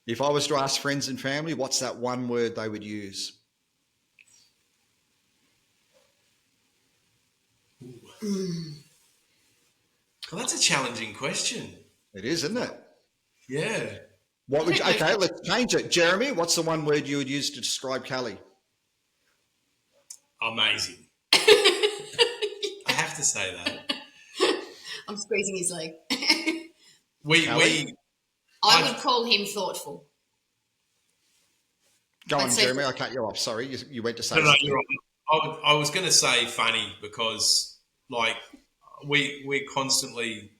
If I was to ask friends and family, what's that one word they would use? Well, that's a challenging question. It is, isn't it? Yeah. What would you, okay, let's change it. Jeremy, what's the one word you would use to describe Callie? Amazing. I have to say that. I'm squeezing his leg. I I would call him thoughtful. Go on, I'd say- Jeremy. I cut you off. Sorry, you went to say No, something. you're right. I was going to say funny because, like, we constantly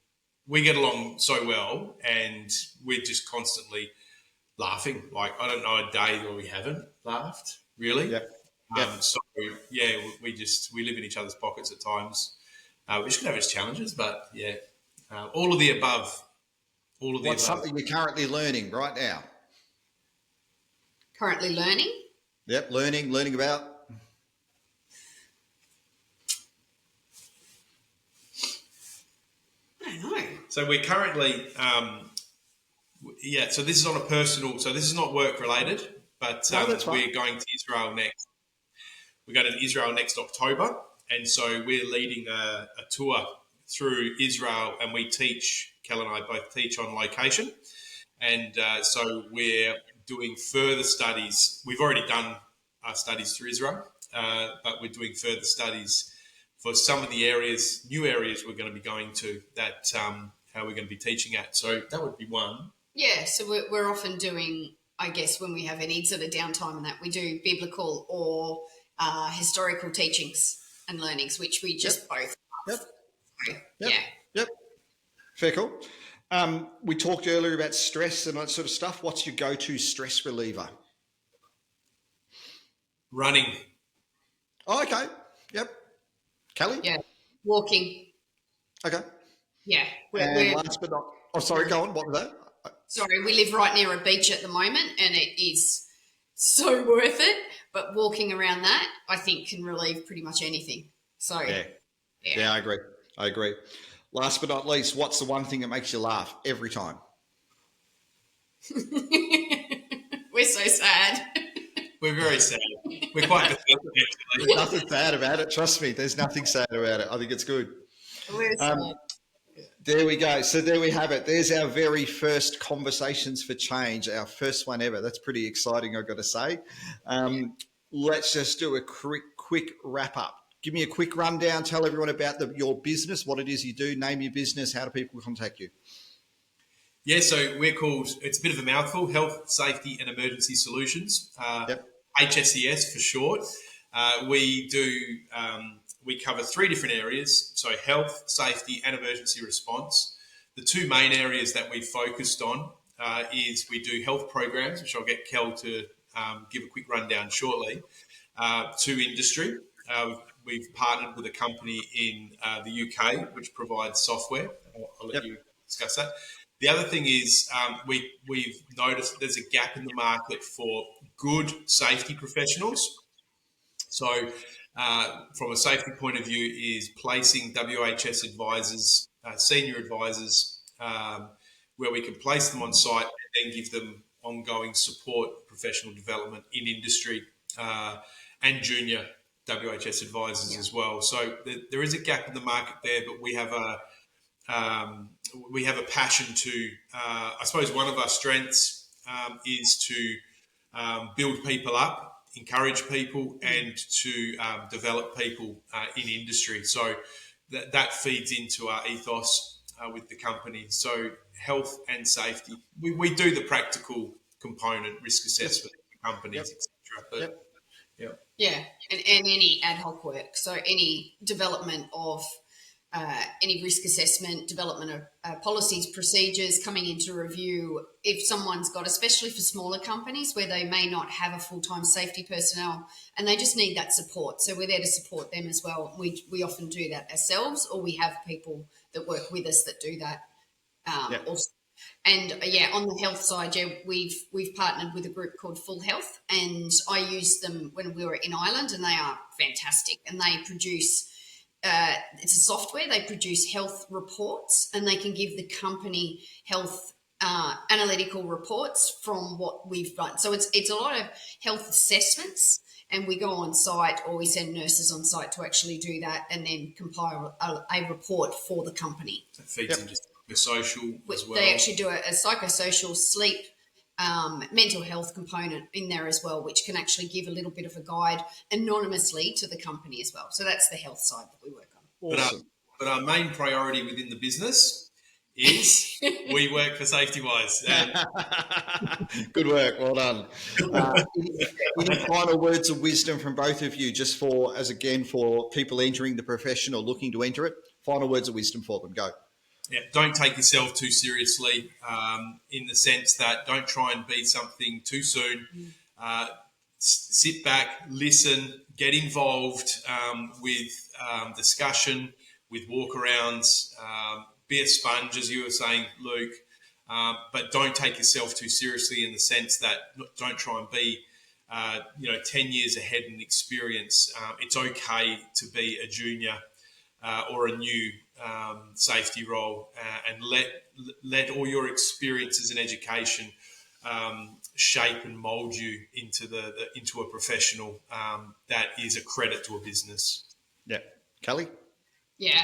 we get along so well, and we're just constantly laughing. Like, I don't know a day where we haven't laughed. Really. Yeah. So yeah, we live in each other's pockets at times, which can have its challenges, but yeah, all of the above. All of the What's above. something you're currently learning right now? Currently learning. Yep, learning about. I don't know. So we're currently, so this is on a personal, so this is not work related, but No, that's fine. we're going to Israel next. We're going to Israel next October, and so we're leading a tour through Israel, and Kel and I both teach on location, and so we're doing further studies. We've already done our studies through Israel, but we're doing further studies for some of the areas, new areas we're going to be going to, that how we're going to be teaching at. So that would be one. Yeah, so we're often doing, I guess, when we have any sort of downtime and that, we do biblical or historical teachings and learnings, which we just both Yep. love. So, Yep. yeah. Yep. Fair cool. We talked earlier about stress and that sort of stuff. What's your go-to stress reliever? Running. Oh, okay. Yep. Kelly? Yeah, walking. Okay. Yeah, And last but not... Oh, sorry, go on. What was that? sorry, we live right near a beach at the moment, and it is so worth it. But walking around that, I think, can relieve pretty much anything. So, Yeah, I agree. Last but not least, what's the one thing that makes you laugh every time? We're so sad. We're very sad. We're quite pathetic, actually. There's nothing sad about it. Trust me, there's nothing sad about it. I think it's good. We're sad. There we go. So there we have it. There's our very first Conversations for Change, our first one ever. That's pretty exciting, I've got to say. Let's just do a quick wrap up. Give me a quick rundown. Tell everyone about your business, what it is you do, name your business, how do people contact you? Yeah, so we're called, it's a bit of a mouthful, Health, Safety and Emergency Solutions, HSES for short. We cover 3 different areas, so health, safety and emergency response. The 2 main areas that we've focused on is we do health programs, which I'll get Kel to give a quick rundown shortly, to industry. We've partnered with a company in the UK which provides software. I'll let you discuss that. The other thing is we've noticed there's a gap in the market for good safety professionals. So from a safety point of view is placing WHS advisors, senior advisors, where we can place them on site and then give them ongoing support, professional development in industry and junior WHS advisors as well. So there is a gap in the market there, but we have a passion to, I suppose one of our strengths is to build people up, encourage people and to develop people in industry. So that feeds into our ethos with the company. So health and safety. We do the practical component, risk assessment for companies, etc. But Yeah, and any ad hoc work. So any development of any risk assessment, development of policies, procedures, coming into review. If someone's got, especially for smaller companies where they may not have a full-time safety personnel and they just need that support. So we're there to support them as well. We often do that ourselves, or we have people that work with us that do that also. And on the health side, we've partnered with a group called Full Health, and I used them when we were in Ireland, and they are fantastic. And they produce it's a software. They produce health reports, and they can give the company health analytical reports from what we've done. So it's a lot of health assessments, and we go on site, or we send nurses on site to actually do that, and then compile a report for the company. That feeds into the social as well. They actually do a psychosocial, sleep, mental health component in there as well, which can actually give a little bit of a guide anonymously to the company as well. So that's the health side that we work on. Awesome. But our main priority within the business is we work for SafetyWise. Good work. Well done. Any final words of wisdom from both of you, just for people entering the profession or looking to enter it? Final words of wisdom for them. Go. Yeah, don't take yourself too seriously in the sense that don't try and be something too soon. Sit back, listen, get involved with discussion, with walk-arounds, be a sponge, as you were saying, Luke, but don't take yourself too seriously in the sense that don't try and be 10 years ahead in experience. It's okay to be a junior or a new safety role, and let all your experiences and education shape and mould you into a professional that is a credit to a business. Yeah, Kelly. Yeah,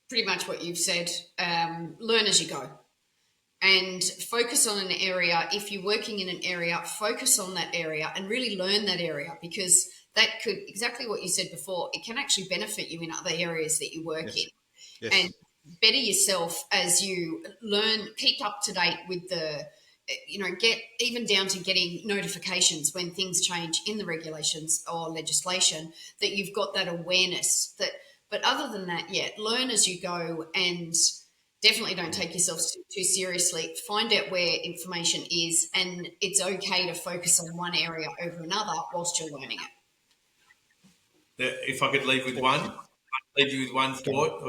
pretty much what you've said. Learn as you go, and focus on an area. If you're working in an area, focus on that area and really learn that area, because that could, exactly what you said before, it can actually benefit you in other areas that you work in. Yes. And better yourself as you learn, keep up to date with the, get even down to getting notifications when things change in the regulations or legislation, that you've got that awareness that, but other than that, learn as you go, and definitely don't take yourself too seriously. Find out where information is, and it's okay to focus on one area over another whilst you're learning it. If I could leave with one, leave you with one thought.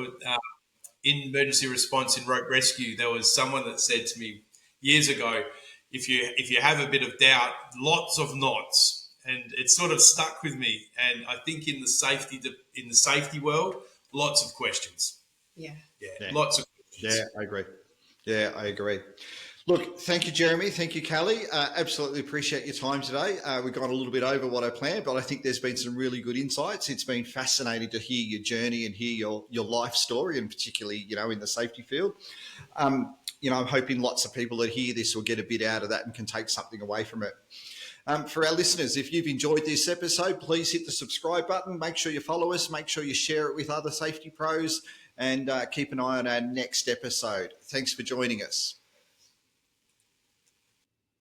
In emergency response in rope rescue, there was someone that said to me years ago, if you have a bit of doubt, lots of knots, and it sort of stuck with me. And I think in the safety world, lots of questions. Yeah. Lots of questions. Yeah, I agree. Look, thank you, Jeremy. Thank you, Callie. Absolutely appreciate your time today. We've gone a little bit over what I planned, but I think there's been some really good insights. It's been fascinating to hear your journey and hear your life story, and particularly, in the safety field. I'm hoping lots of people that hear this will get a bit out of that and can take something away from it. For our listeners, if you've enjoyed this episode, please hit the subscribe button. Make sure you follow us. Make sure you share it with other safety pros, and keep an eye on our next episode. Thanks for joining us.